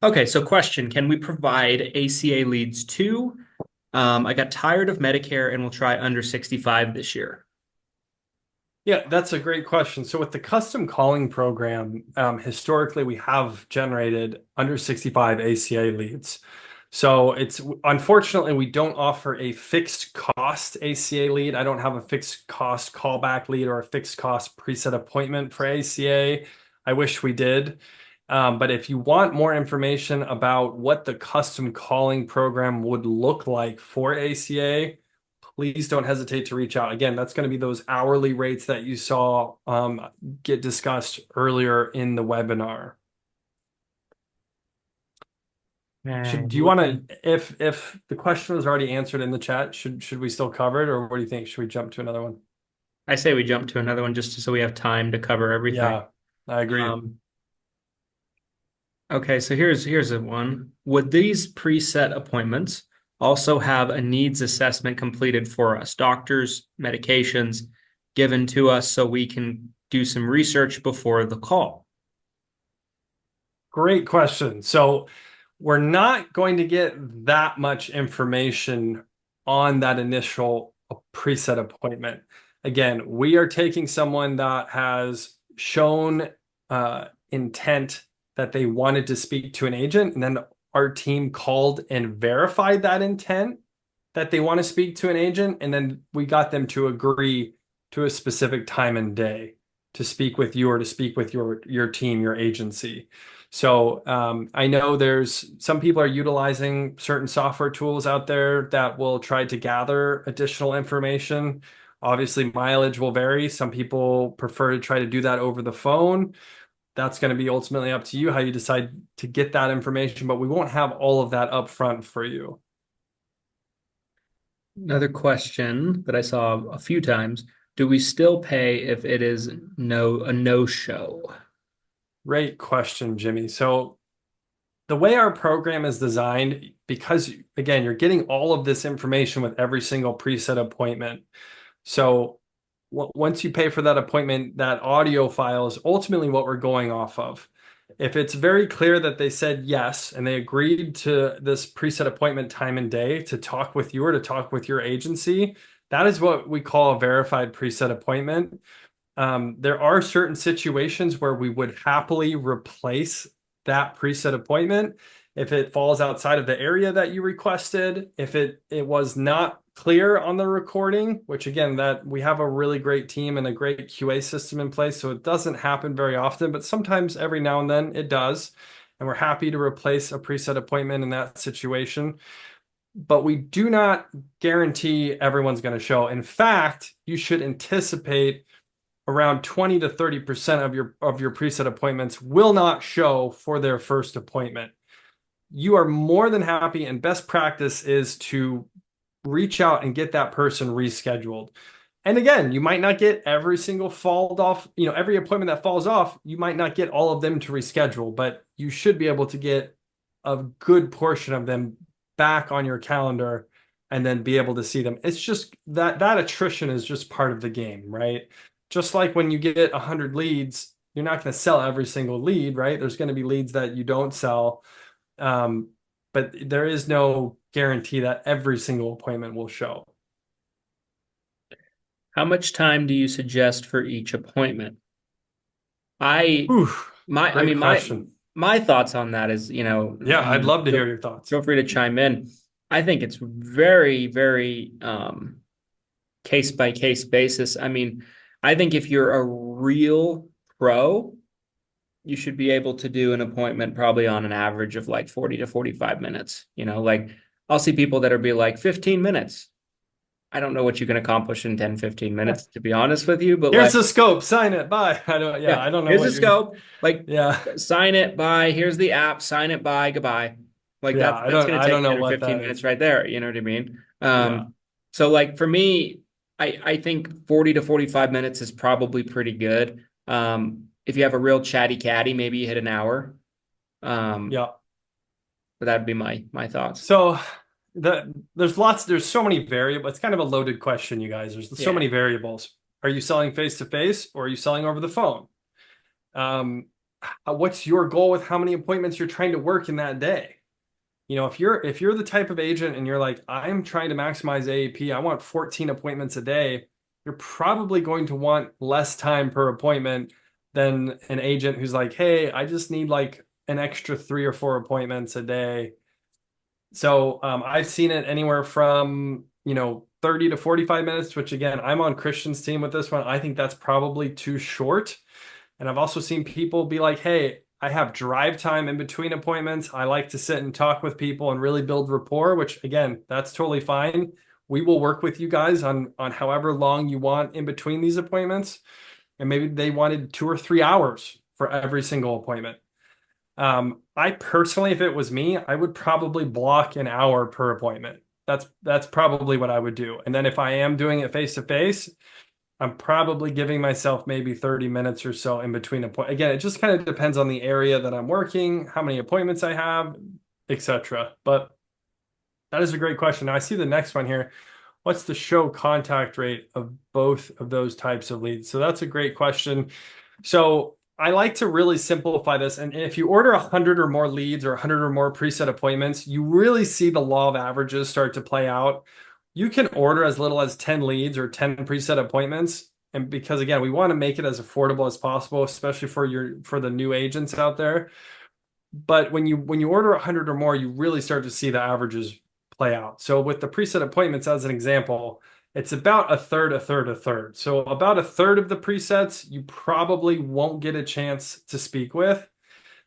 Speaker 1: okay, so question, can we provide ACA leads too? I got tired of Medicare and will try under 65 this year.
Speaker 2: Yeah, that's a great question. So with the custom calling program, historically we have generated under 65 ACA leads. So it's unfortunately we don't offer a fixed cost ACA lead. I don't have a fixed cost callback lead or a fixed cost preset appointment for ACA. I wish we did. But if you want more information about what the custom calling program would look like for ACA, please don't hesitate to reach out. Again, that's going to be those hourly rates that you saw get discussed earlier in the webinar. Do you want to, if the question was already answered in the chat, should we still cover it, or what do you think? Should we jump to another one?
Speaker 1: I say we jump to another one just so we have time to cover everything.
Speaker 2: Yeah, I agree.
Speaker 1: Okay, so here's a one. Would these preset appointments also have a needs assessment completed for us? Doctors, medications given to us so we can do some research before the call.
Speaker 2: Great question. So we're not going to get that much information on that initial preset appointment. Again, we are taking someone that has shown intent that they wanted to speak to an agent, and then our team called and verified that intent that they want to speak to an agent, and then we got them to agree to a specific time and day to speak with you or to speak with your team, your agency. So I know there's some people are utilizing certain software tools out there that will try to gather additional information. Obviously, mileage will vary. Some people prefer to try to do that over the phone. That's going to be ultimately up to you how you decide to get that information, but we won't have all of that up front for you.
Speaker 1: Another question that I saw a few times, do we still pay if it is a no-show?
Speaker 2: Great question, Jimmy. So the way our program is designed, because again, you're getting all of this information with every single preset appointment. So once you pay for that appointment, that audio file is ultimately what we're going off of. If it's very clear that they said yes and they agreed to this preset appointment time and day to talk with you or to talk with your agency, that is what we call a verified preset appointment. There are certain situations where we would happily replace that preset appointment if it falls outside of the area that you requested, if it was not clear on the recording, which again, that we have a really great team and a great QA system in place, so it doesn't happen very often, but sometimes every now and then it does, and we're happy to replace a preset appointment in that situation. But we do not guarantee everyone's going to show. In fact, you should anticipate around 20 to 30% of your preset appointments will not show for their first appointment. You are more than happy, and best practice is to reach out and get that person rescheduled. And again, you might not get every single every appointment that falls off, you might not get all of them to reschedule, but you should be able to get a good portion of them back on your calendar and then be able to see them. It's just that attrition is just part of the game, right? Just like when you get 100 leads, you're not going to sell every single lead, right? There's going to be leads that you don't sell. But there is no guarantee that every single appointment will show.
Speaker 1: How much time do you suggest for each appointment?
Speaker 2: Great question.
Speaker 1: My thoughts on that is,
Speaker 2: Yeah, I'd love to hear your thoughts.
Speaker 1: Feel free to chime in. I think it's very, very case by case basis. I mean, I think if you're a real pro, you should be able to do an appointment probably on an average of like 40 to 45 minutes. Like I'll see people that are be like 15 minutes. I don't know what you can accomplish in 10, 15 minutes, to be honest with you. But
Speaker 2: here's the scope, sign it, bye. I don't know.
Speaker 1: Here's the scope.
Speaker 2: Yeah.
Speaker 1: Sign it, bye. Here's the app, sign it, bye, goodbye. Like
Speaker 2: Yeah,
Speaker 1: that's going to
Speaker 2: I don't
Speaker 1: take
Speaker 2: know
Speaker 1: 10 or
Speaker 2: what
Speaker 1: 15
Speaker 2: that
Speaker 1: minutes
Speaker 2: is.
Speaker 1: right there. You know what I mean?
Speaker 2: Yeah.
Speaker 1: So like for me, I think 40 to 45 minutes is probably pretty good. If you have a real chatty catty, maybe you hit an hour. Um,
Speaker 2: Yeah.
Speaker 1: but that'd be my thoughts.
Speaker 2: So there's so many variables. It's kind of a loaded question, you guys. There's so
Speaker 1: Yeah.
Speaker 2: many variables. Are you selling face to face or are you selling over the phone? Um, what's your goal with how many appointments you're trying to work in that day? You know, if you're the type of agent and you're like, I'm trying to maximize AEP, I want 14 appointments a day, you're probably going to want less time per appointment than an agent who's like, hey, I just need like an extra 3 or 4 appointments a day. So I've seen it anywhere from, 30 to 45 minutes, which again, I'm on Christian's team with this one. I think that's probably too short. And I've also seen people be like, hey, I have drive time in between appointments. I like to sit and talk with people and really build rapport, which again, that's totally fine. We will work with you guys on however long you want in between these appointments. And maybe they wanted 2 or 3 hours for every single appointment. I personally, if it was me, I would probably block an hour per appointment. That's probably what I would do. And then if I am doing it face to face, I'm probably giving myself maybe 30 minutes or so in between appointments. Again, it just kind of depends on the area that I'm working, how many appointments I have, etc. But that is a great question. Now I see the next one here. What's the show contact rate of both of those types of leads? So that's a great question. So I like to really simplify this. And if you order 100 or more leads or 100 or more preset appointments, you really see the law of averages start to play out. You can order as little as 10 leads or 10 preset appointments. And because again, we want to make it as affordable as possible, especially for the new agents out there. But when you order 100 or more, you really start to see the averages play out. So with the preset appointments as an example, it's about a third, a third, a third. So about a third of the presets you probably won't get a chance to speak with.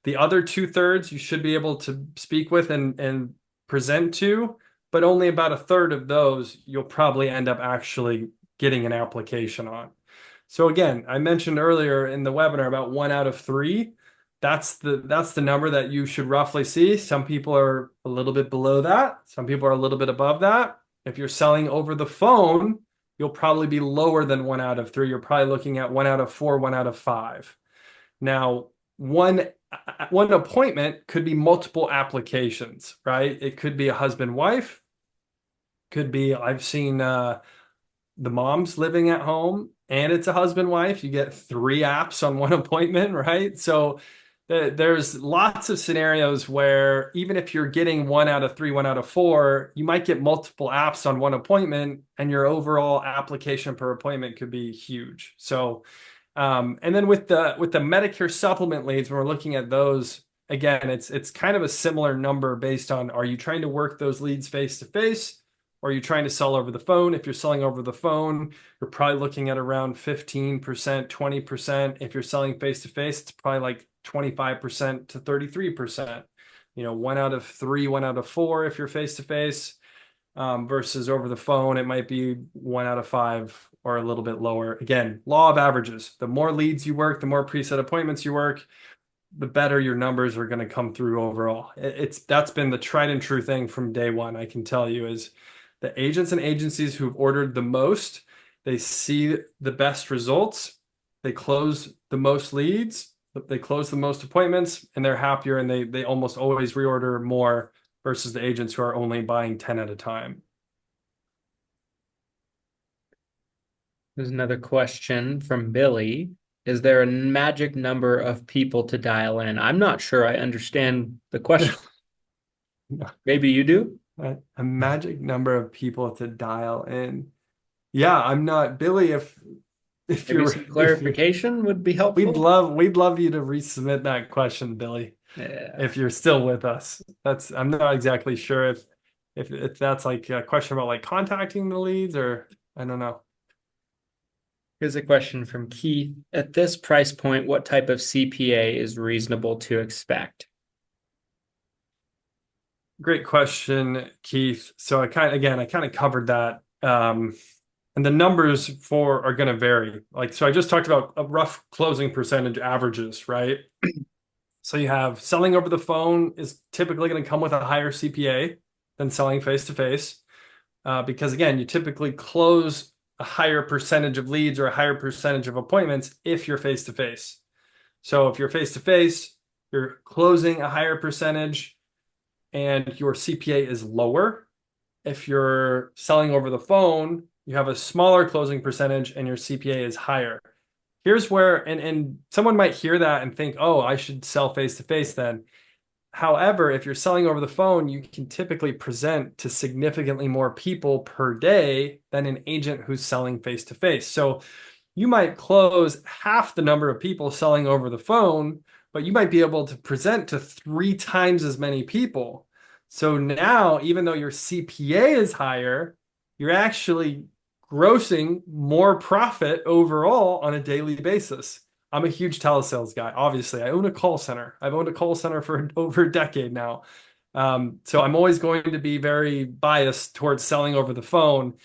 Speaker 2: The other 2/3 you should be able to speak with and present to, but only about a third of those you'll probably end up actually getting an application on. So again, I mentioned earlier in the webinar about 1 out of 3. That's the number that you should roughly see. Some people are a little bit below that. Some people are a little bit above that. If you're selling over the phone, you'll probably be lower than 1 out of 3. You're probably looking at 1 out of 4, 1 out of 5. Now, one appointment could be multiple applications, right? It could be a husband wife. Could be I've seen the mom's living at home and it's a husband wife. You get 3 apps on one appointment, right? So there's lots of scenarios where even if you're getting 1 out of 3, 1 out of 4, you might get multiple apps on one appointment, and your overall application per appointment could be huge. So, and then with the Medicare supplement leads, when we're looking at those, again, it's kind of a similar number based on, are you trying to work those leads face to face, or are you trying to sell over the phone? If you're selling over the phone, you're probably looking at around 15%, 20%. If you're selling face to face, it's probably like 25% to 33%. 1 out of 3, 1 out of 4 if you're face to face, versus over the phone, it might be 1 out of 5 or a little bit lower. Again, law of averages. The more leads you work, the more preset appointments you work, the better your numbers are going to come through overall. That's been the tried and true thing from day one. I can tell you is the agents and agencies who've ordered the most, they see the best results, they close the most leads, they close the most appointments, and they're happier, and they almost always reorder more versus the agents who are only buying 10 at a time.
Speaker 1: There's another question from Billy. Is there a magic number of people to dial in? I'm not sure I understand the question. Maybe you do?
Speaker 2: A magic number of people to dial in. Yeah, I'm not Billy. If
Speaker 1: Maybe
Speaker 2: you're
Speaker 1: some
Speaker 2: if you're
Speaker 1: clarification would be
Speaker 2: we'd
Speaker 1: helpful.
Speaker 2: love we'd love you to resubmit that question, Billy,
Speaker 1: Yeah.
Speaker 2: if you're still with us. I'm not exactly sure if that's like a question about like contacting the leads, or I don't know.
Speaker 1: Here's a question from Keith. At this price point, what type of CPA is reasonable to expect?
Speaker 2: Great question, Keith. So I kind of covered that. And the numbers are going to vary. So I just talked about a rough closing percentage averages, right? So you have selling over the phone is typically going to come with a higher CPA than selling face to face, because again, you typically close a higher percentage of leads or a higher percentage of appointments if you're face to face. So if you're face to face, you're closing a higher percentage and your CPA is lower. If you're selling over the phone, you have a smaller closing percentage and your CPA is higher. Here's where, and someone might hear that and think, oh, I should sell face to face then. However, if you're selling over the phone, you can typically present to significantly more people per day than an agent who's selling face to face. So you might close half the number of people selling over the phone, but you might be able to present to 3 times as many people. So now, even though your CPA is higher, you're actually grossing more profit overall on a daily basis. I'm a huge telesales guy. Obviously, I own a call center. I've owned a call center for over a decade now. So I'm always going to be very biased towards selling over the phone.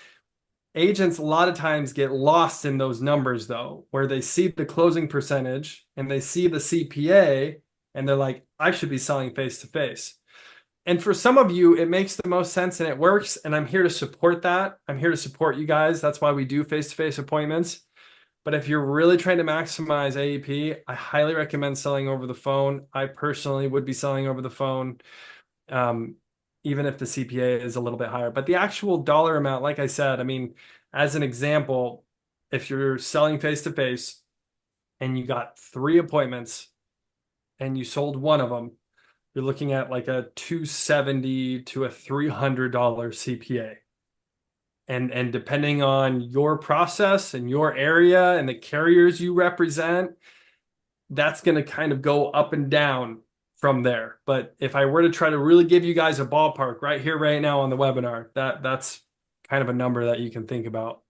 Speaker 2: Agents a lot of times get lost in those numbers though, where they see the closing percentage and they see the CPA and they're like, I should be selling face to face. And for some of you, it makes the most sense and it works. And I'm here to support that. I'm here to support you guys. That's why we do face-to-face appointments. But if you're really trying to maximize AEP, I highly recommend selling over the phone. I personally would be selling over the phone, even if the CPA is a little bit higher. But the actual dollar amount, like I said, I mean, as an example, if you're selling face-to-face and you got 3 appointments and you sold one of them, you're looking at like a $270 to a $300 CPA. And depending on your process and your area and the carriers you represent, that's going to kind of go up and down from there. But if I were to try to really give you guys a ballpark right here, right now on the webinar, that's kind of a number that you can think about.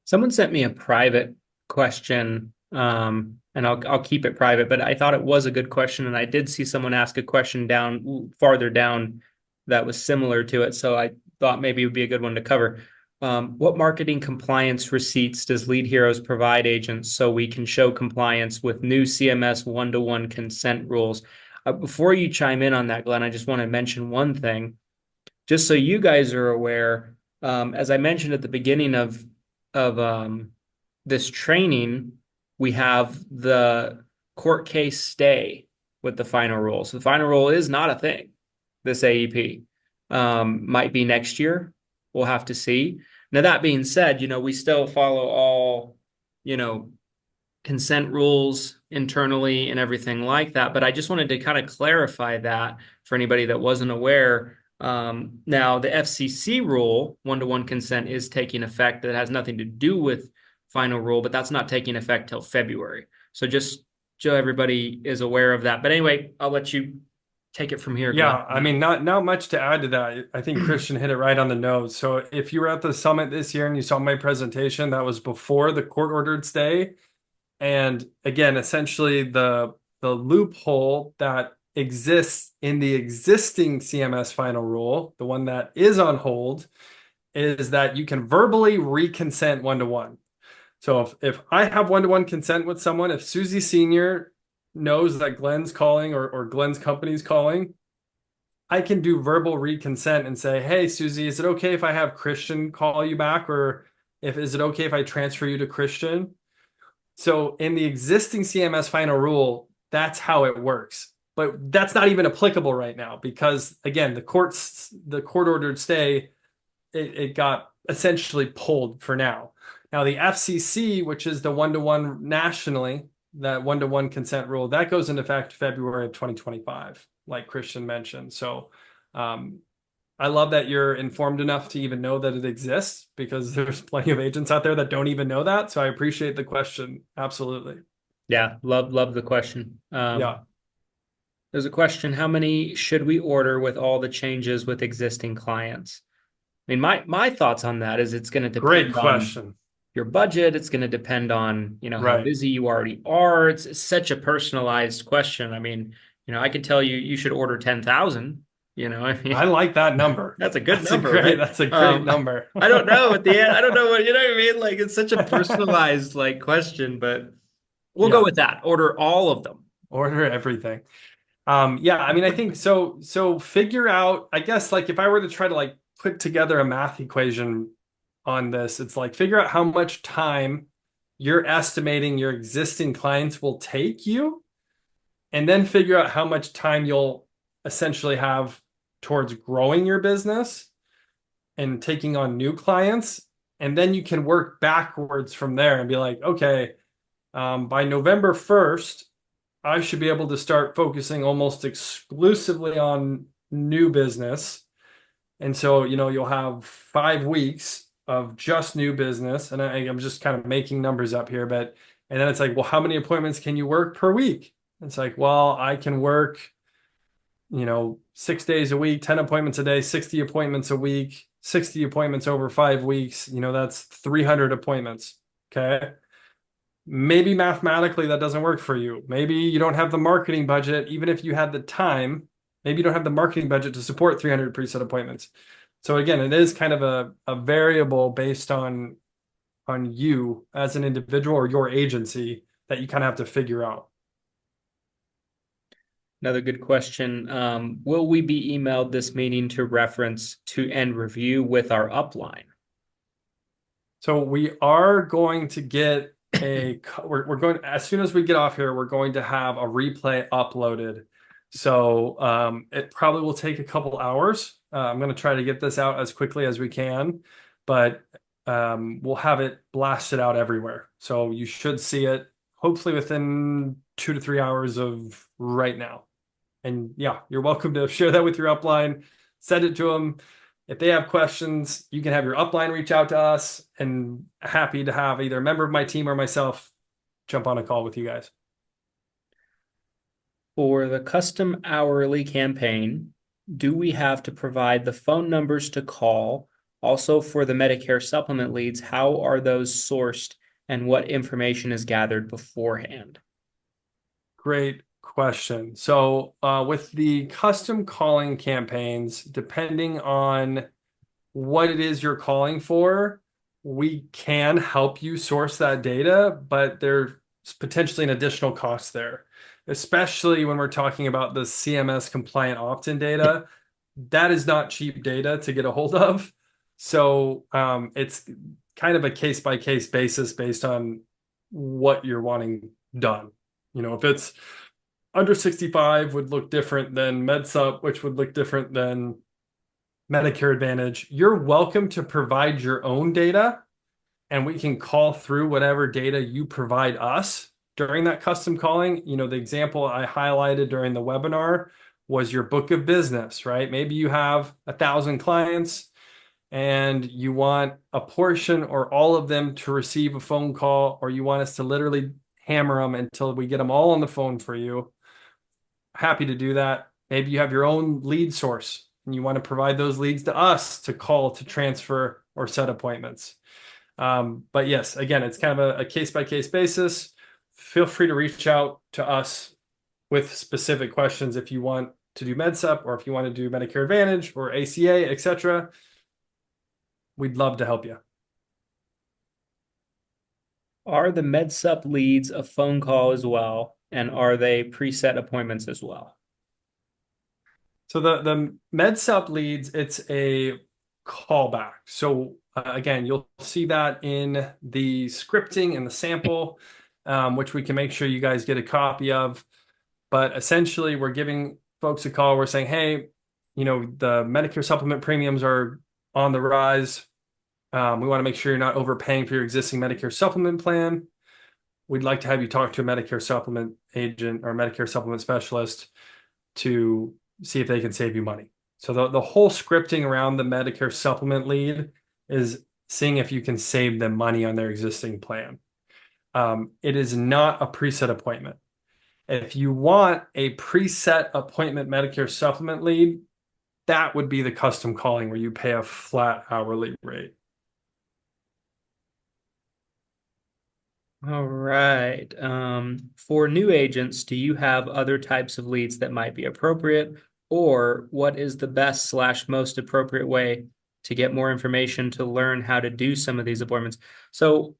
Speaker 1: Someone sent me a private question, and I'll keep it private, but I thought it was a good question, and I did see someone ask a question farther down that was similar to it, so I thought maybe it would be a good one to cover. What marketing compliance receipts does Lead Heroes provide agents so we can show compliance with new CMS one-to-one consent rules? Before you chime in on that, Glenn, I just want to mention one thing, just so you guys are aware. As I mentioned at the beginning of this training, we have the court case stay with the final rule. So the final rule is not a thing. This AEP might be next year. We'll have to see. Now, that being said, we still follow all, consent rules internally and everything like that. But I just wanted to kind of clarify that for anybody that wasn't aware. Now, the FCC rule, one-to-one consent, is taking effect. That has nothing to do with final rule, but that's not taking effect till February. So just so everybody is aware of that. But anyway, I'll let you take it from here.
Speaker 2: Yeah,
Speaker 1: Glenn.
Speaker 2: I mean, not much to add to that. I think Christian hit it right on the nose. So if you were at the summit this year and you saw my presentation, that was before the court-ordered stay. And again, essentially the loophole that exists in the existing CMS final rule, the one that is on hold, is that you can verbally reconsent one-to-one. So if I have one-to-one consent with someone, if Susie Senior knows that Glenn's calling or Glenn's company's calling, I can do verbal reconsent and say, hey, Susie, is it okay if I have Christian call you back? Or is it okay if I transfer you to Christian? So in the existing CMS final rule, that's how it works. But that's not even applicable right now because, again, the court-ordered stay, it got essentially pulled for now. Now, the FCC, which is the one-to-one nationally, that one-to-one consent rule, that goes into effect February of 2025, like Christian mentioned. So I love that you're informed enough to even know that it exists because there's plenty of agents out there that don't even know that. So I appreciate the question. Absolutely.
Speaker 1: Yeah, love the question.
Speaker 2: Yeah.
Speaker 1: There's a question, how many should we order with all the changes with existing clients? I mean, my thoughts on that is it's going to depend
Speaker 2: Great question.
Speaker 1: on your budget. It's going to depend on, how
Speaker 2: Right.
Speaker 1: busy you already are. It's such a personalized question. I mean, I could tell you should order 10,000, I mean,
Speaker 2: I like that number.
Speaker 1: that's a good number, right?
Speaker 2: That's a great number.
Speaker 1: I don't know at the end. I don't know what I mean. Like it's such a personalized question, but we'll go with that. Order all of them.
Speaker 2: Order everything. Yeah, I mean, I think so. So figure out, I guess, like if I were to try to like put together a math equation on this, it's like figure out how much time you're estimating your existing clients will take you, and then figure out how much time you'll essentially have towards growing your business and taking on new clients. And then you can work backwards from there and be like, okay, by November 1st, I should be able to start focusing almost exclusively on new business. And so, you'll have 5 weeks of just new business. And I'm just kind of making numbers up here, and then it's like, well, how many appointments can you work per week? It's like, well, I can work, 6 days a week, 10 appointments a day, 60 appointments a week, 60 appointments over 5 weeks. That's 300 appointments. Okay. Maybe mathematically that doesn't work for you. Maybe you don't have the marketing budget. Even if you had the time, maybe you don't have the marketing budget to support 300 preset appointments. So again, it is kind of a variable based on you as an individual or your agency that you kind of have to figure out.
Speaker 1: Another good question. Will we be emailed this meeting to reference to and review with our upline?
Speaker 2: So we are going to get we're going, as soon as we get off here, we're going to have a replay uploaded. So it probably will take a couple hours. I'm going to try to get this out as quickly as we can, but we'll have it blasted out everywhere. So you should see it hopefully within 2 to 3 hours of right now. And yeah, you're welcome to share that with your upline, send it to them. If they have questions, you can have your upline reach out to us, and happy to have either a member of my team or myself jump on a call with you guys.
Speaker 1: For the custom hourly campaign, do we have to provide the phone numbers to call? Also, for the Medicare supplement leads, how are those sourced and what information is gathered beforehand?
Speaker 2: Great question. So with the custom calling campaigns, depending on what it is you're calling for, we can help you source that data, but there's potentially an additional cost there, especially when we're talking about the CMS compliant opt-in data. That is not cheap data to get a hold of. So it's kind of a case-by-case basis based on what you're wanting done. If it's under 65 would look different than MedSup, which would look different than Medicare Advantage. You're welcome to provide your own data, and we can call through whatever data you provide us during that custom calling. The example I highlighted during the webinar was your book of business, right? Maybe you have 1,000 clients and you want a portion or all of them to receive a phone call, or you want us to literally hammer them until we get them all on the phone for you. Happy to do that. Maybe you have your own lead source and you want to provide those leads to us to call, to transfer, or set appointments. But yes, again, it's kind of a case-by-case basis. Feel free to reach out to us with specific questions if you want to do MedSup, or if you want to do Medicare Advantage or ACA, etc. We'd love to help you.
Speaker 1: Are the MedSup leads a phone call as well? And are they preset appointments as well?
Speaker 2: So the MedSup leads, it's a callback. So again, you'll see that in the scripting and the sample, which we can make sure you guys get a copy of. But essentially, we're giving folks a call. We're saying, hey, the Medicare supplement premiums are on the rise. We want to make sure you're not overpaying for your existing Medicare supplement plan. We'd like to have you talk to a Medicare supplement agent or Medicare supplement specialist to see if they can save you money. So the whole scripting around the Medicare supplement lead is seeing if you can save them money on their existing plan. It is not a preset appointment. If you want a preset appointment Medicare supplement lead, that would be the custom calling where you pay a flat hourly rate.
Speaker 1: All right. For new agents, do you have other types of leads that might be appropriate? Or what is the best / most appropriate way to get more information to learn how to do some of these appointments? So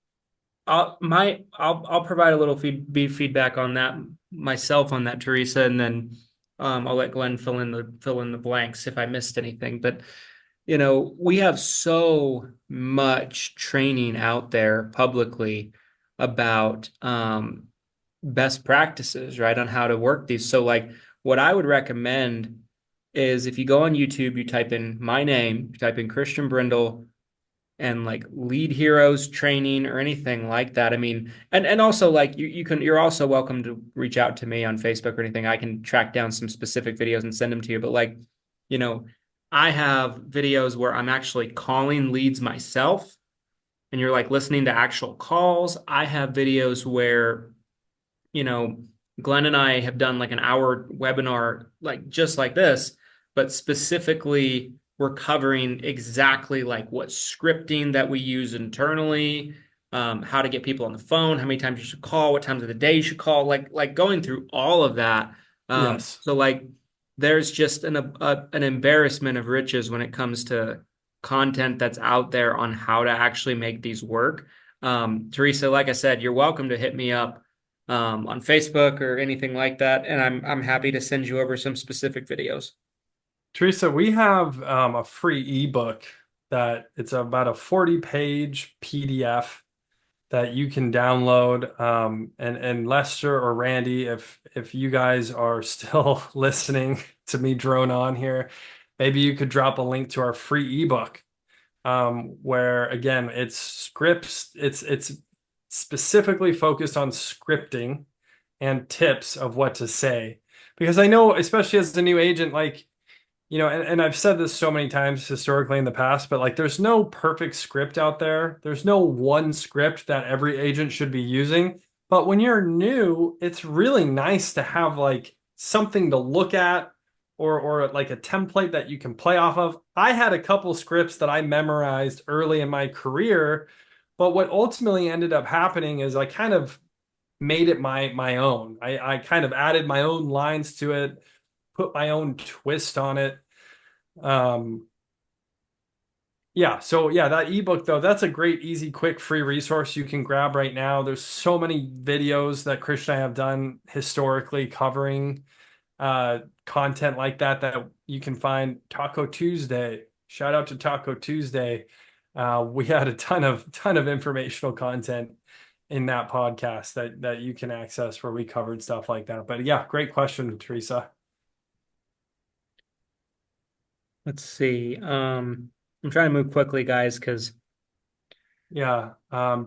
Speaker 1: I'll provide a little feedback on that myself on that, Teresa, and then I'll let Glenn fill in the blanks if I missed anything. But we have so much training out there publicly about best practices, right, on how to work these. So like what I would recommend is if you go on YouTube, you type in my name, you type in Christian Brindle and like lead heroes training or anything like that. I mean, and also like you're also welcome to reach out to me on Facebook or anything. I can track down some specific videos and send them to you. But like, you know, I have videos where I'm actually calling leads myself and you're like listening to actual calls. I have videos where you know, Glenn and I have done like an hour webinar, like just like this, but specifically we're covering exactly like what scripting that we use internally, how to get people on the phone, how many times you should call, what times of the day you should call, like going through all of that.
Speaker 2: Yes.
Speaker 1: So like there's just an embarrassment of riches when it comes to content that's out there on how to actually make these work. Teresa, like I said, you're welcome to hit me up on Facebook or anything like that, and I'm happy to send you over some specific videos.
Speaker 2: Teresa, we have a free ebook that it's about a 40-page PDF that you can download. And Lester or Randy, if you guys are still listening to me drone on here, maybe you could drop a link to our free ebook, where again it's scripts. It's specifically focused on scripting and tips of what to say. Because I know, especially as a new agent, like and I've said this so many times historically in the past, but like there's no perfect script out there. There's no one script that every agent should be using. But when you're new, it's really nice to have like something to look at or like a template that you can play off of. I had a couple scripts that I memorized early in my career, but what ultimately ended up happening is I kind of made it my own. I kind of added my own lines to it, put my own twist on it. Um, yeah, so yeah, that ebook though, that's a great, easy, quick, free resource you can grab right now. There's so many videos that Christian and I have done historically covering content like that that you can find. Taco Tuesday. Shout out to Taco Tuesday. We had a ton of informational content in that podcast that you can access where we covered stuff like that. But yeah, great question, Teresa.
Speaker 1: Let's see. I'm trying to move quickly, guys, because
Speaker 2: Yeah.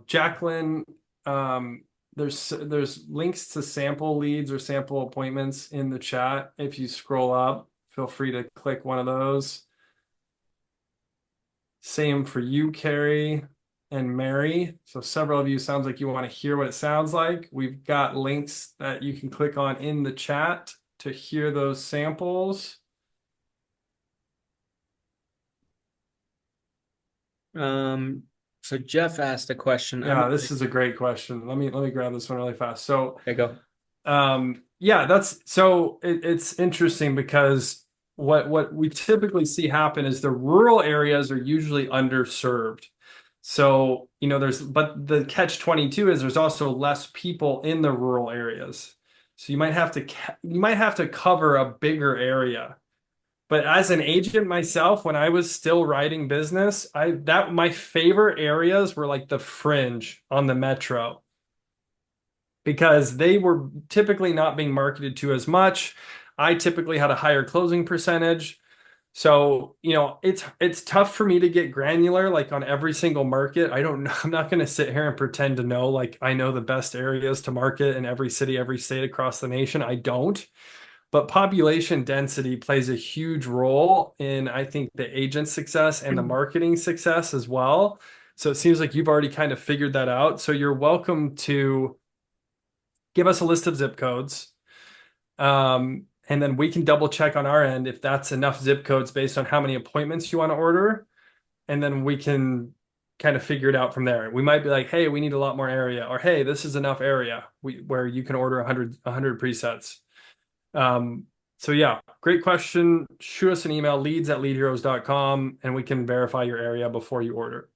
Speaker 2: Jacqueline, there's links to sample leads or sample appointments in the chat. If you scroll up, feel free to click one of those. Same for you, Carrie and Mary. So several of you sounds like you want to hear what it sounds like. We've got links that you can click on in the chat to hear those samples.
Speaker 1: so Jeff asked a question.
Speaker 2: Yeah, this is a great question. Let me grab this one really fast. So
Speaker 1: Okay, go.
Speaker 2: yeah, it's interesting because what we typically see happen is the rural areas are usually underserved. So, but the catch 22 is there's also less people in the rural areas. So you might have to cover a bigger area. But as an agent myself, when I was still writing business, my favorite areas were like the fringe on the metro because they were typically not being marketed to as much. I typically had a higher closing percentage. So, it's tough for me to get granular like on every single market. I don't know. I'm not going to sit here and pretend to know like I know the best areas to market in every city, every state across the nation. I don't. But population density plays a huge role in, I think, the agent success and the marketing success as well. So it seems like you've already kind of figured that out. So you're welcome to give us a list of zip codes. And then we can double check on our end if that's enough zip codes based on how many appointments you want to order. And then we can kind of figure it out from there. We might be like, hey, we need a lot more area, or hey, this is enough area where you can order 100 presets. So yeah, great question. Shoot us an email, leads@leadheroes.com, and we can verify your area before you order.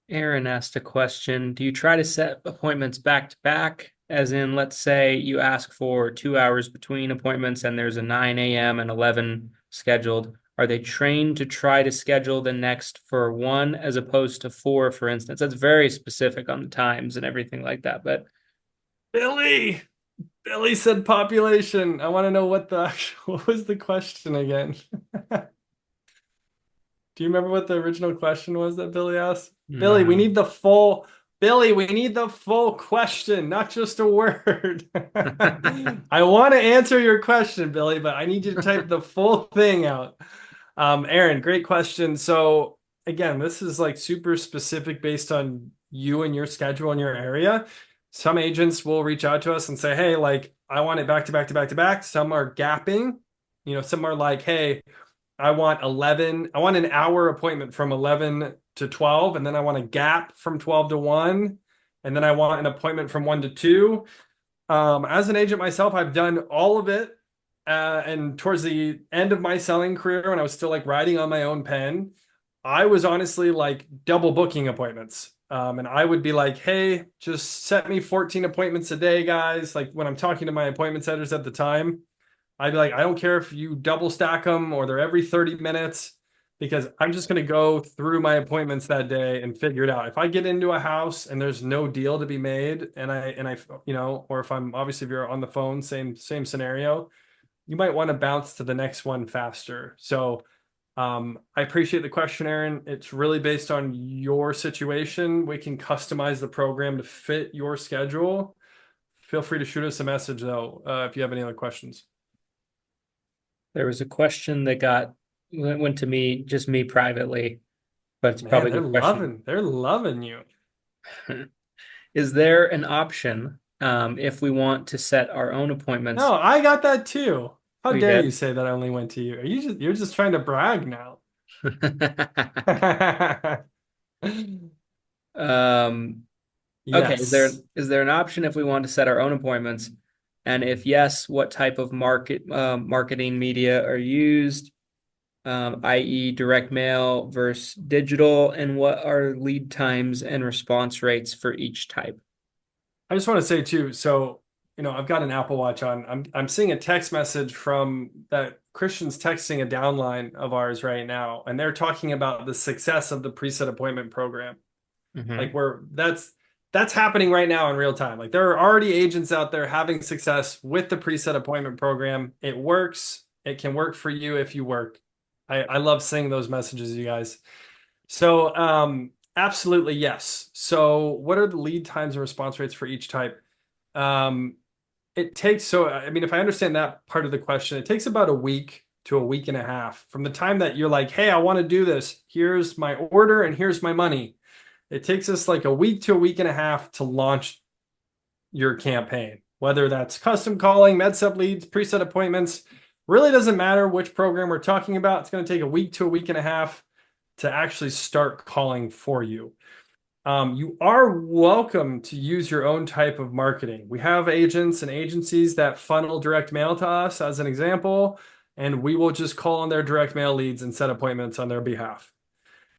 Speaker 1: Aaron asked a question. Do you try to set appointments back to back? As in, let's say you ask for 2 hours between appointments and there's a 9 a.m. and 11 scheduled. Are they trained to try to schedule the next for one as opposed to four, for instance? That's very specific on the times and everything like that. But
Speaker 2: Billy, Billy said population. I want to know what was the question again? Do you remember what the original question was that Billy asked?
Speaker 1: no.
Speaker 2: Billy, we need the full question, not just a word. I want to answer your question, Billy, but I need you to type the full thing out. Aaron, great question. So again, this is like super specific based on you and your schedule in your area. Some agents will reach out to us and say, hey, like I want it back to back to back to back. Some are gapping, some are like, hey, I want an hour appointment from 11 to 12, and then I want a gap from 12 to 1, and then I want an appointment from 1 to 2. As an agent myself, I've done all of it. And towards the end of my selling career, when I was still like riding on my own pen, I was honestly like double booking appointments. And I would be like, hey, just set me 14 appointments a day, guys. Like when I'm talking to my appointment setters at the time, I'd be like, I don't care if you double stack them or they're every 30 minutes, because I'm just going to go through my appointments that day and figure it out. If I get into a house and there's no deal to be made or if if you're on the phone, same scenario, you might want to bounce to the next one faster. So I appreciate the question, Aaron. It's really based on your situation. We can customize the program to fit your schedule. Feel free to shoot us a message though, if you have any other questions.
Speaker 1: There was a question that went to me, just me privately, but it's
Speaker 2: Man,
Speaker 1: probably a good question.
Speaker 2: they're loving you.
Speaker 1: Is there an option if we want to set our own appointments?
Speaker 2: No, I got that too. How
Speaker 1: We
Speaker 2: dare you
Speaker 1: did.
Speaker 2: say that I only went to you? You're just trying to brag now.
Speaker 1: Um, okay,
Speaker 2: Yes.
Speaker 1: is there an option if we want to set our own appointments? And if yes, what type of marketing media are used, i.e. direct mail versus digital, and what are lead times and response rates for each type?
Speaker 2: I just want to say too, so I've got an Apple Watch on. I'm seeing a text message from that Christian's texting a downline of ours right now, and they're talking about the success of the preset appointment program. Like
Speaker 1: Mhm.
Speaker 2: that's happening right now in real time. Like there are already agents out there having success with the preset appointment program. It works. It can work for you if you work. I love seeing those messages, you guys. So absolutely yes. So what are the lead times and response rates for each type? Um, if I understand that part of the question, it takes about a week to a week and a half from the time that you're like, hey, I want to do this. Here's my order and here's my money. It takes us like a week to a week and a half to launch your campaign, whether that's custom calling, med sub leads, preset appointments. Really doesn't matter which program we're talking about. It's going to take a week to a week and a half to actually start calling for you. You are welcome to use your own type of marketing. We have agents and agencies that funnel direct mail to us as an example, and we will just call on their direct mail leads and set appointments on their behalf.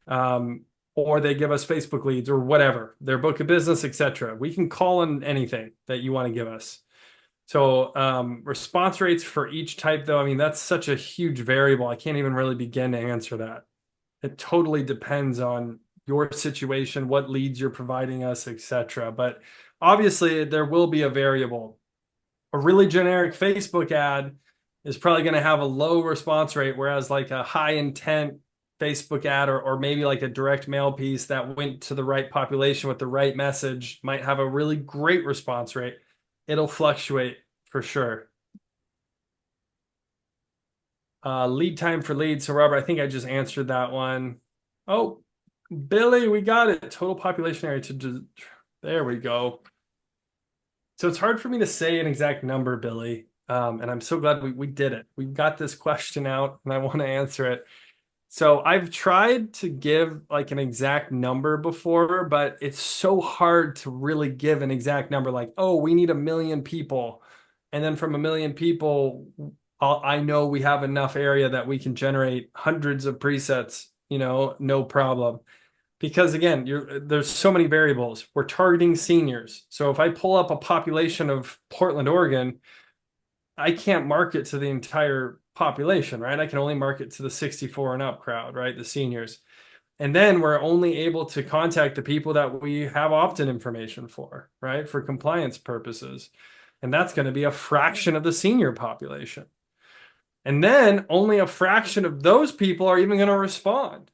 Speaker 2: Or they give us Facebook leads or whatever, their book of business, etc. We can call on anything that you want to give us. So response rates for each type, though, I mean, that's such a huge variable. I can't even really begin to answer that. It totally depends on your situation, what leads you're providing us, etc. But obviously, there will be a variable. A really generic Facebook ad is probably going to have a low response rate, whereas like a high intent Facebook ad or maybe like a direct mail piece that went to the right population with the right message might have a really great response rate. It'll fluctuate for sure. Lead time for leads. So Robert, I think I just answered that one. Oh, Billy, we got it. Total population area there we go. So it's hard for me to say an exact number, Billy. And I'm so glad we did it. We got this question out and I want to answer it. So I've tried to give like an exact number before, but it's so hard to really give an exact number like, oh, we need 1 million people. And then from 1 million people, I know we have enough area that we can generate hundreds of presets, no problem. because again, there's so many variables. We're targeting seniors. So if I pull up a population of Portland, Oregon, I can't market to the entire population, right? I can only market to the 64 and up crowd, right? The seniors. And then we're only able to contact the people that we have opt-in information for, right? For compliance purposes. And that's going to be a fraction of the senior population. And then only a fraction of those people are even going to respond.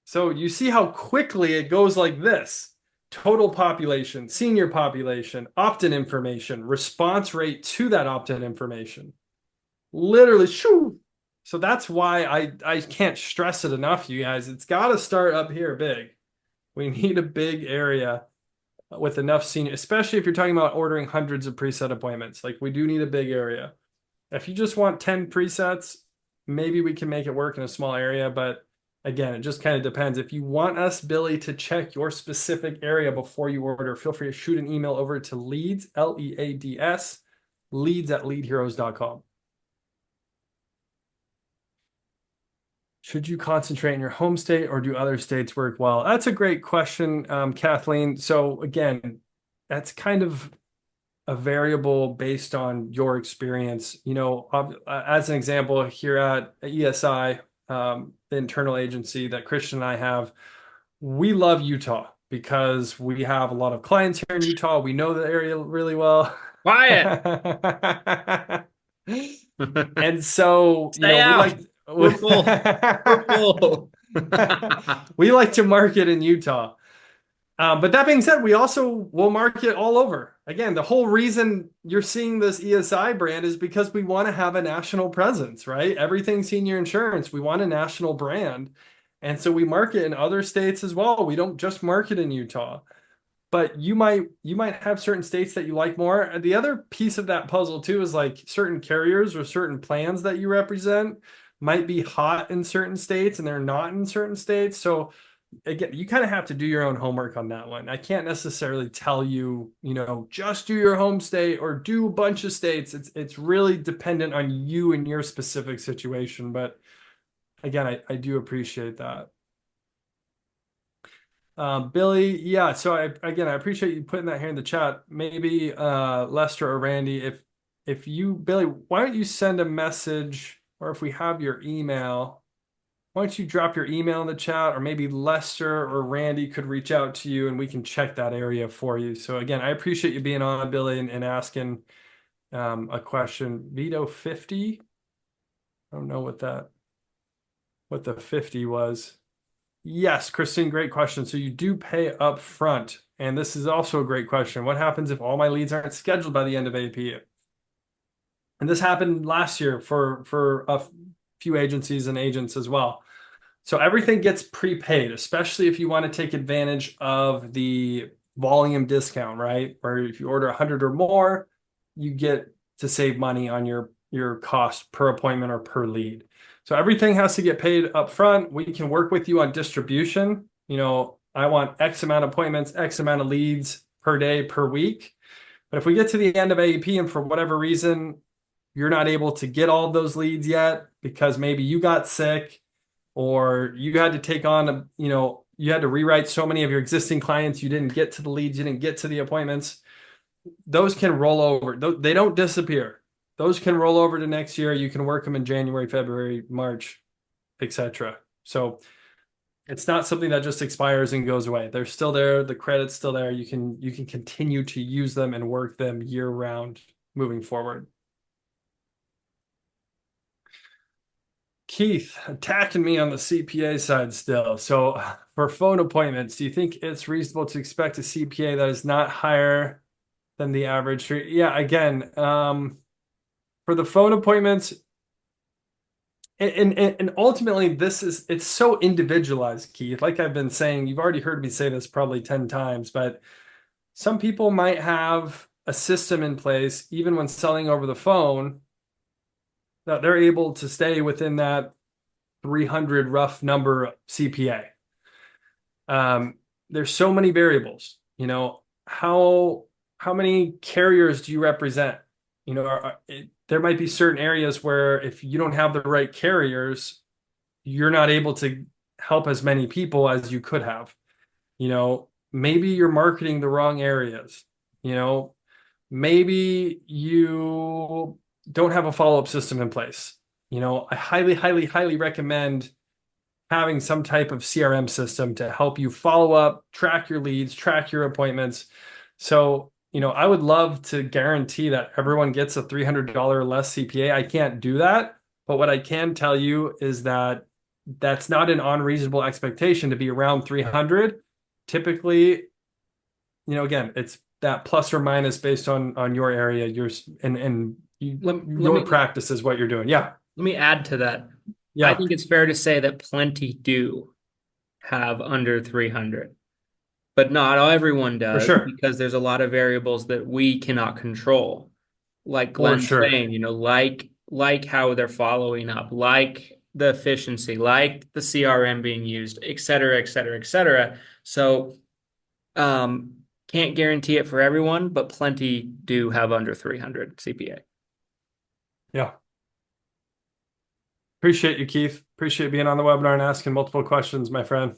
Speaker 2: So you see how quickly it goes like this. Total population, senior population, opt-in information, response rate to that opt-in information. Literally, shoo. So that's why I can't stress it enough, you guys. It's got to start up here big. We need a big area with enough senior, especially if you're talking about ordering hundreds of preset appointments. Like we do need a big area. If you just want 10 presets, maybe we can make it work in a small area. But again, it just kind of depends. If you want us, Billy, to check your specific area before you order, feel free to shoot an email over to leads, Leads, leads at leadheroes.com. Should you concentrate in your home state or do other states work well? That's a great question, Kathleen. So again, that's kind of a variable based on your experience. You know, as an example, here at ESI, the internal agency that Christian and I have, we love Utah because we have a lot of clients here in Utah. We know the area really well.
Speaker 1: Quiet.
Speaker 2: And so, you
Speaker 1: Stay
Speaker 2: know,
Speaker 1: out. We're full. We're full.
Speaker 2: we like to market in Utah. But that being said, we also will market all over. Again, the whole reason you're seeing this ESI brand is because we want to have a national presence, right? Everything senior insurance, we want a national brand. And so we market in other states as well. We don't just market in Utah. But you might have certain states that you like more. And the other piece of that puzzle too is like certain carriers or certain plans that you represent might be hot in certain states and they're not in certain states. So again, you kind of have to do your own homework on that one. I can't necessarily tell you, you know, just do your home state or do a bunch of states. It's really dependent on you and your specific situation. But again, I do appreciate that. Billy, yeah. So I appreciate you putting that here in the chat. Maybe Lester or Randy, if you, Billy, why don't you send a message, or if we have your email, why don't you drop your email in the chat, or maybe Lester or Randy could reach out to you and we can check that area for you. So again, I appreciate you being on, Billy, and asking a question. Vito 50. I don't know what the 50 was. Yes, Christine, great question. So you do pay up front. And this is also a great question. What happens if all my leads aren't scheduled by the end of AEP? And this happened last year for a few agencies and agents as well. So everything gets prepaid, especially if you want to take advantage of the volume discount, right? Or if you order 100 or more, you get to save money on your cost per appointment or per lead. So everything has to get paid up front. We can work with you on distribution. You know, I want X amount of appointments, X amount of leads per day, per week. But if we get to the end of AEP and for whatever reason, you're not able to get all of those leads yet because maybe you got sick or you had to take on, you had to rewrite so many of your existing clients, you didn't get to the leads, you didn't get to the appointments, those can roll over. They don't disappear. Those can roll over to next year. You can work them in January, February, March, etc. So it's not something that just expires and goes away. They're still there. The credit's still there. You can continue to use them and work them year round moving forward. Keith, attacking me on the CPA side still. So for phone appointments, do you think it's reasonable to expect a CPA that is not higher than the average? Yeah, again, for the phone appointments, and ultimately it's so individualized, Keith. Like I've been saying, you've already heard me say this probably 10 times, but some people might have a system in place, even when selling over the phone, that they're able to stay within that 300 rough number CPA. There's so many variables, how many carriers do you represent? There might be certain areas where if you don't have the right carriers, you're not able to help as many people as you could have. Maybe you're marketing the wrong areas. You know, maybe you don't have a follow-up system in place. I highly, highly, highly recommend having some type of CRM system to help you follow up, track your leads, track your appointments. So, I would love to guarantee that everyone gets a $300 or less CPA. I can't do that, but what I can tell you is that that's not an unreasonable expectation to be around 300. Typically, again, it's that plus or minus based on your area,
Speaker 1: Let
Speaker 2: your
Speaker 1: me
Speaker 2: practice is what you're doing. Yeah.
Speaker 1: let me add to that. I
Speaker 2: Yeah,
Speaker 1: think it's fair to say that plenty do have under 300, but not everyone
Speaker 2: for
Speaker 1: does
Speaker 2: sure.
Speaker 1: because there's a lot of variables that we cannot control. Like
Speaker 2: For
Speaker 1: Glenn's
Speaker 2: sure.
Speaker 1: saying, like how they're following up, like the efficiency, like the CRM being used, et cetera, et cetera, et cetera. So can't guarantee it for everyone, but plenty do have under 300 CPA.
Speaker 2: Yeah. Appreciate you, Keith. Appreciate being on the webinar and asking multiple questions, my friend.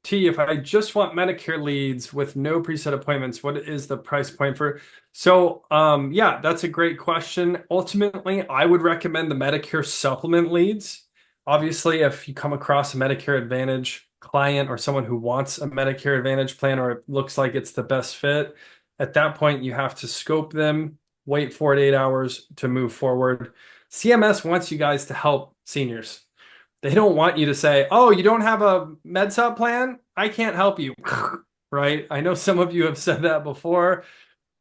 Speaker 2: T, if I just want Medicare leads with no preset appointments, what is the price point for? So, yeah, that's a great question. Ultimately, I would recommend the Medicare supplement leads. Obviously, if you come across a Medicare Advantage client or someone who wants a Medicare Advantage plan or it looks like it's the best fit, at that point, you have to scope them, wait 48 hours to move forward. CMS wants you guys to help seniors. They don't want you to say, "Oh, you don't have a MedSup plan? I can't help you." Right? I know some of you have said that before.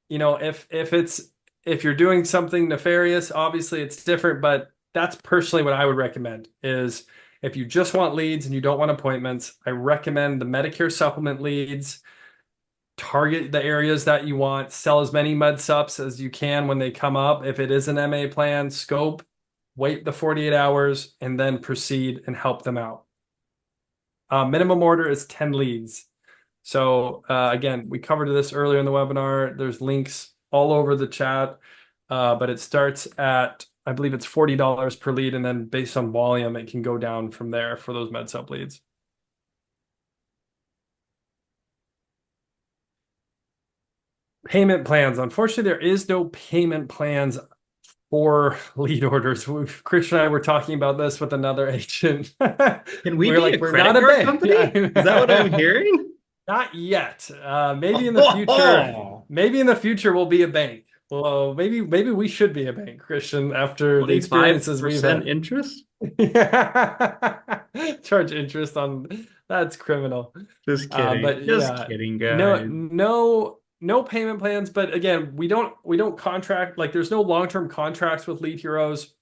Speaker 2: If you're doing something nefarious, obviously it's different, but that's personally what I would recommend is if you just want leads and you don't want appointments, I recommend the Medicare supplement leads. Target the areas that you want, sell as many MedSups as you can when they come up. If it is an MA plan, scope, wait the 48 hours, and then proceed and help them out. Minimum order is 10 leads. So again, we covered this earlier in the webinar. There's links all over the chat, but it starts at, I believe it's $40 per lead, and then based on volume, it can go down from there for those MedSup leads. Payment plans. Unfortunately, there is no payment plans for lead orders. Christian and I were talking about this with another agent.
Speaker 1: Can we
Speaker 2: We're
Speaker 1: be
Speaker 2: like,
Speaker 1: a
Speaker 2: we're
Speaker 1: credit
Speaker 2: not a
Speaker 1: card
Speaker 2: bank.
Speaker 1: company? Is that what I'm hearing?
Speaker 2: Not yet. Maybe in the future. Maybe in the future we'll be a bank. Well, maybe we should be a bank, Christian, after the experiences we've
Speaker 1: 25%
Speaker 2: had.
Speaker 1: interest?
Speaker 2: Charge interest on that's criminal.
Speaker 1: Just kidding.
Speaker 2: But
Speaker 1: Just
Speaker 2: yeah,
Speaker 1: kidding,
Speaker 2: no,
Speaker 1: guys.
Speaker 2: no payment plans. But again, we don't contract, like there's no long-term contracts with Lead Heroes,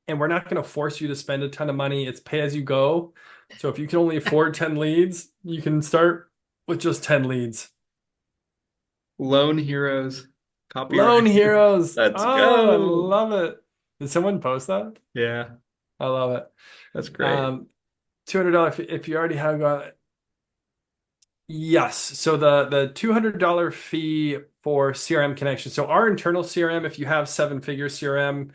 Speaker 2: and we're not going to force you to spend a ton of money. It's pay as you go. So if you can only afford 10 leads, you can start with just 10 leads.
Speaker 1: Loan Heroes.
Speaker 2: Loan
Speaker 1: Copyright.
Speaker 2: Heroes.
Speaker 1: Let's
Speaker 2: Oh, I
Speaker 1: go.
Speaker 2: love it. Did someone post that?
Speaker 1: Yeah,
Speaker 2: I love it.
Speaker 1: that's great.
Speaker 2: $200 if you already have got it. Yes. So the $200 fee for CRM connection. So our internal CRM, if you have seven-figure CRM,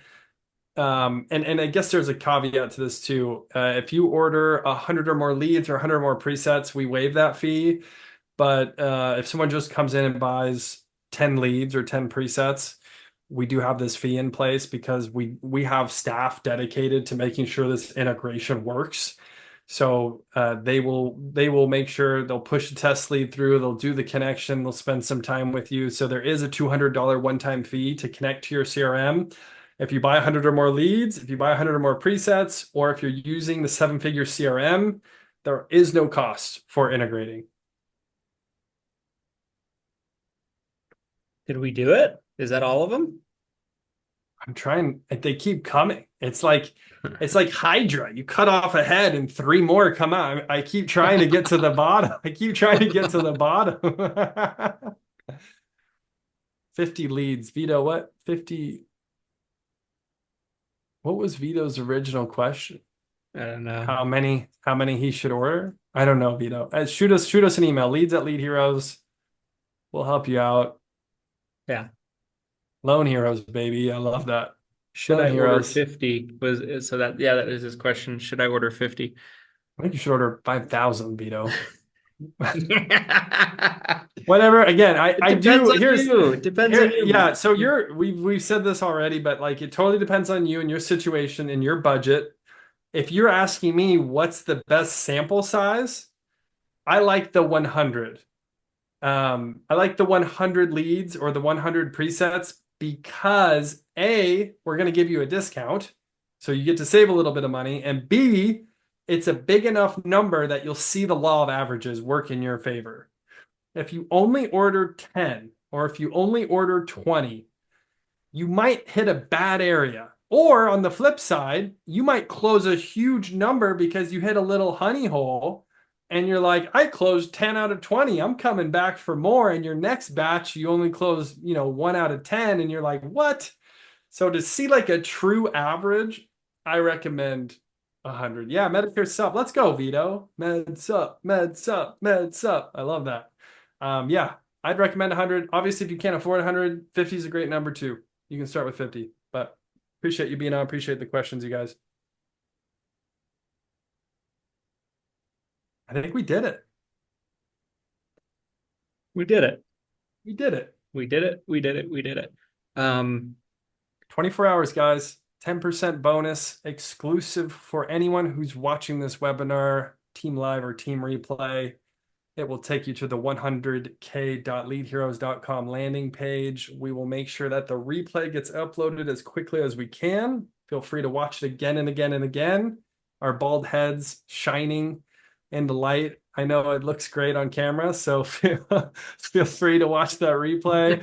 Speaker 2: and I guess there's a caveat to this too. If you order 100 or more leads or 100 or more presets, we waive that fee. But if someone just comes in and buys 10 leads or 10 presets, we do have this fee in place because we have staff dedicated to making sure this integration works. So they will make sure they'll push the test lead through, they'll do the connection, they'll spend some time with you. So there is a $200 one-time fee to connect to your CRM. If you buy 100 or more leads, if you buy 100 or more presets, or if you're using the seven-figure CRM, there is no cost for integrating.
Speaker 1: Did we do it? Is that all of them?
Speaker 2: I'm trying, they keep coming. It's like Hydra. You cut off a head and three more come out. I keep trying to get to the bottom. I keep trying to get to the bottom. 50 leads. Vito, what? 50. What was Vito's original question?
Speaker 1: I don't know.
Speaker 2: How many he should order? I don't know, Vito. Shoot us an email. Leads at Lead Heroes. We'll help you out.
Speaker 1: Yeah.
Speaker 2: Loan Heroes, baby. I love that.
Speaker 1: Should
Speaker 2: Loan
Speaker 1: I order
Speaker 2: Heroes.
Speaker 1: 50? So that, yeah, that is his question. Should I order 50?
Speaker 2: I think you should order 5,000, Vito. Whatever. Again, I
Speaker 1: Depends
Speaker 2: do.
Speaker 1: on you. It depends on
Speaker 2: Here,
Speaker 1: you.
Speaker 2: yeah. So we've said this already, but like it totally depends on you and your situation and your budget. If you're asking me what's the best sample size, I like the 100. I like the 100 leads or the 100 presets because A, we're going to give you a discount. So you get to save a little bit of money. And B, it's a big enough number that you'll see the law of averages work in your favor. If you only order 10 or if you only order 20, you might hit a bad area. Or on the flip side, you might close a huge number because you hit a little honey hole and you're like, I closed 10 out of 20. I'm coming back for more. And your next batch, you only close, 1 out of 10. And you're like, what? So to see like a true average, I recommend 100. Yeah, Medicare sup. Let's go, Vito. Med sup, med sup, med sup. I love that. Yeah, I'd recommend 100. Obviously, if you can't afford 100, 50 is a great number too. You can start with 50, but appreciate you being on. Appreciate the questions, you guys. I think we did it.
Speaker 1: We did it.
Speaker 2: We did it.
Speaker 1: We did it. We did it. We did it. Um,
Speaker 2: 24 hours, guys. 10% bonus exclusive for anyone who's watching this webinar, team live or team replay. It will take you to the 100k.leadheroes.com landing page. We will make sure that the replay gets uploaded as quickly as we can. Feel free to watch it again and again and again. Our bald heads shining in the light. I know it looks great on camera, so feel free to watch that replay.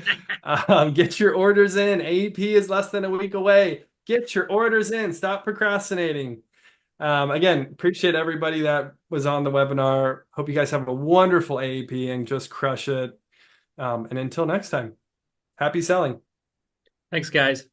Speaker 2: Get your orders in. AEP is less than a week away. Get your orders in. Stop procrastinating. Again, appreciate everybody that was on the webinar. Hope you guys have a wonderful AEP and just crush it. And until next time, happy selling.
Speaker 1: Thanks, guys.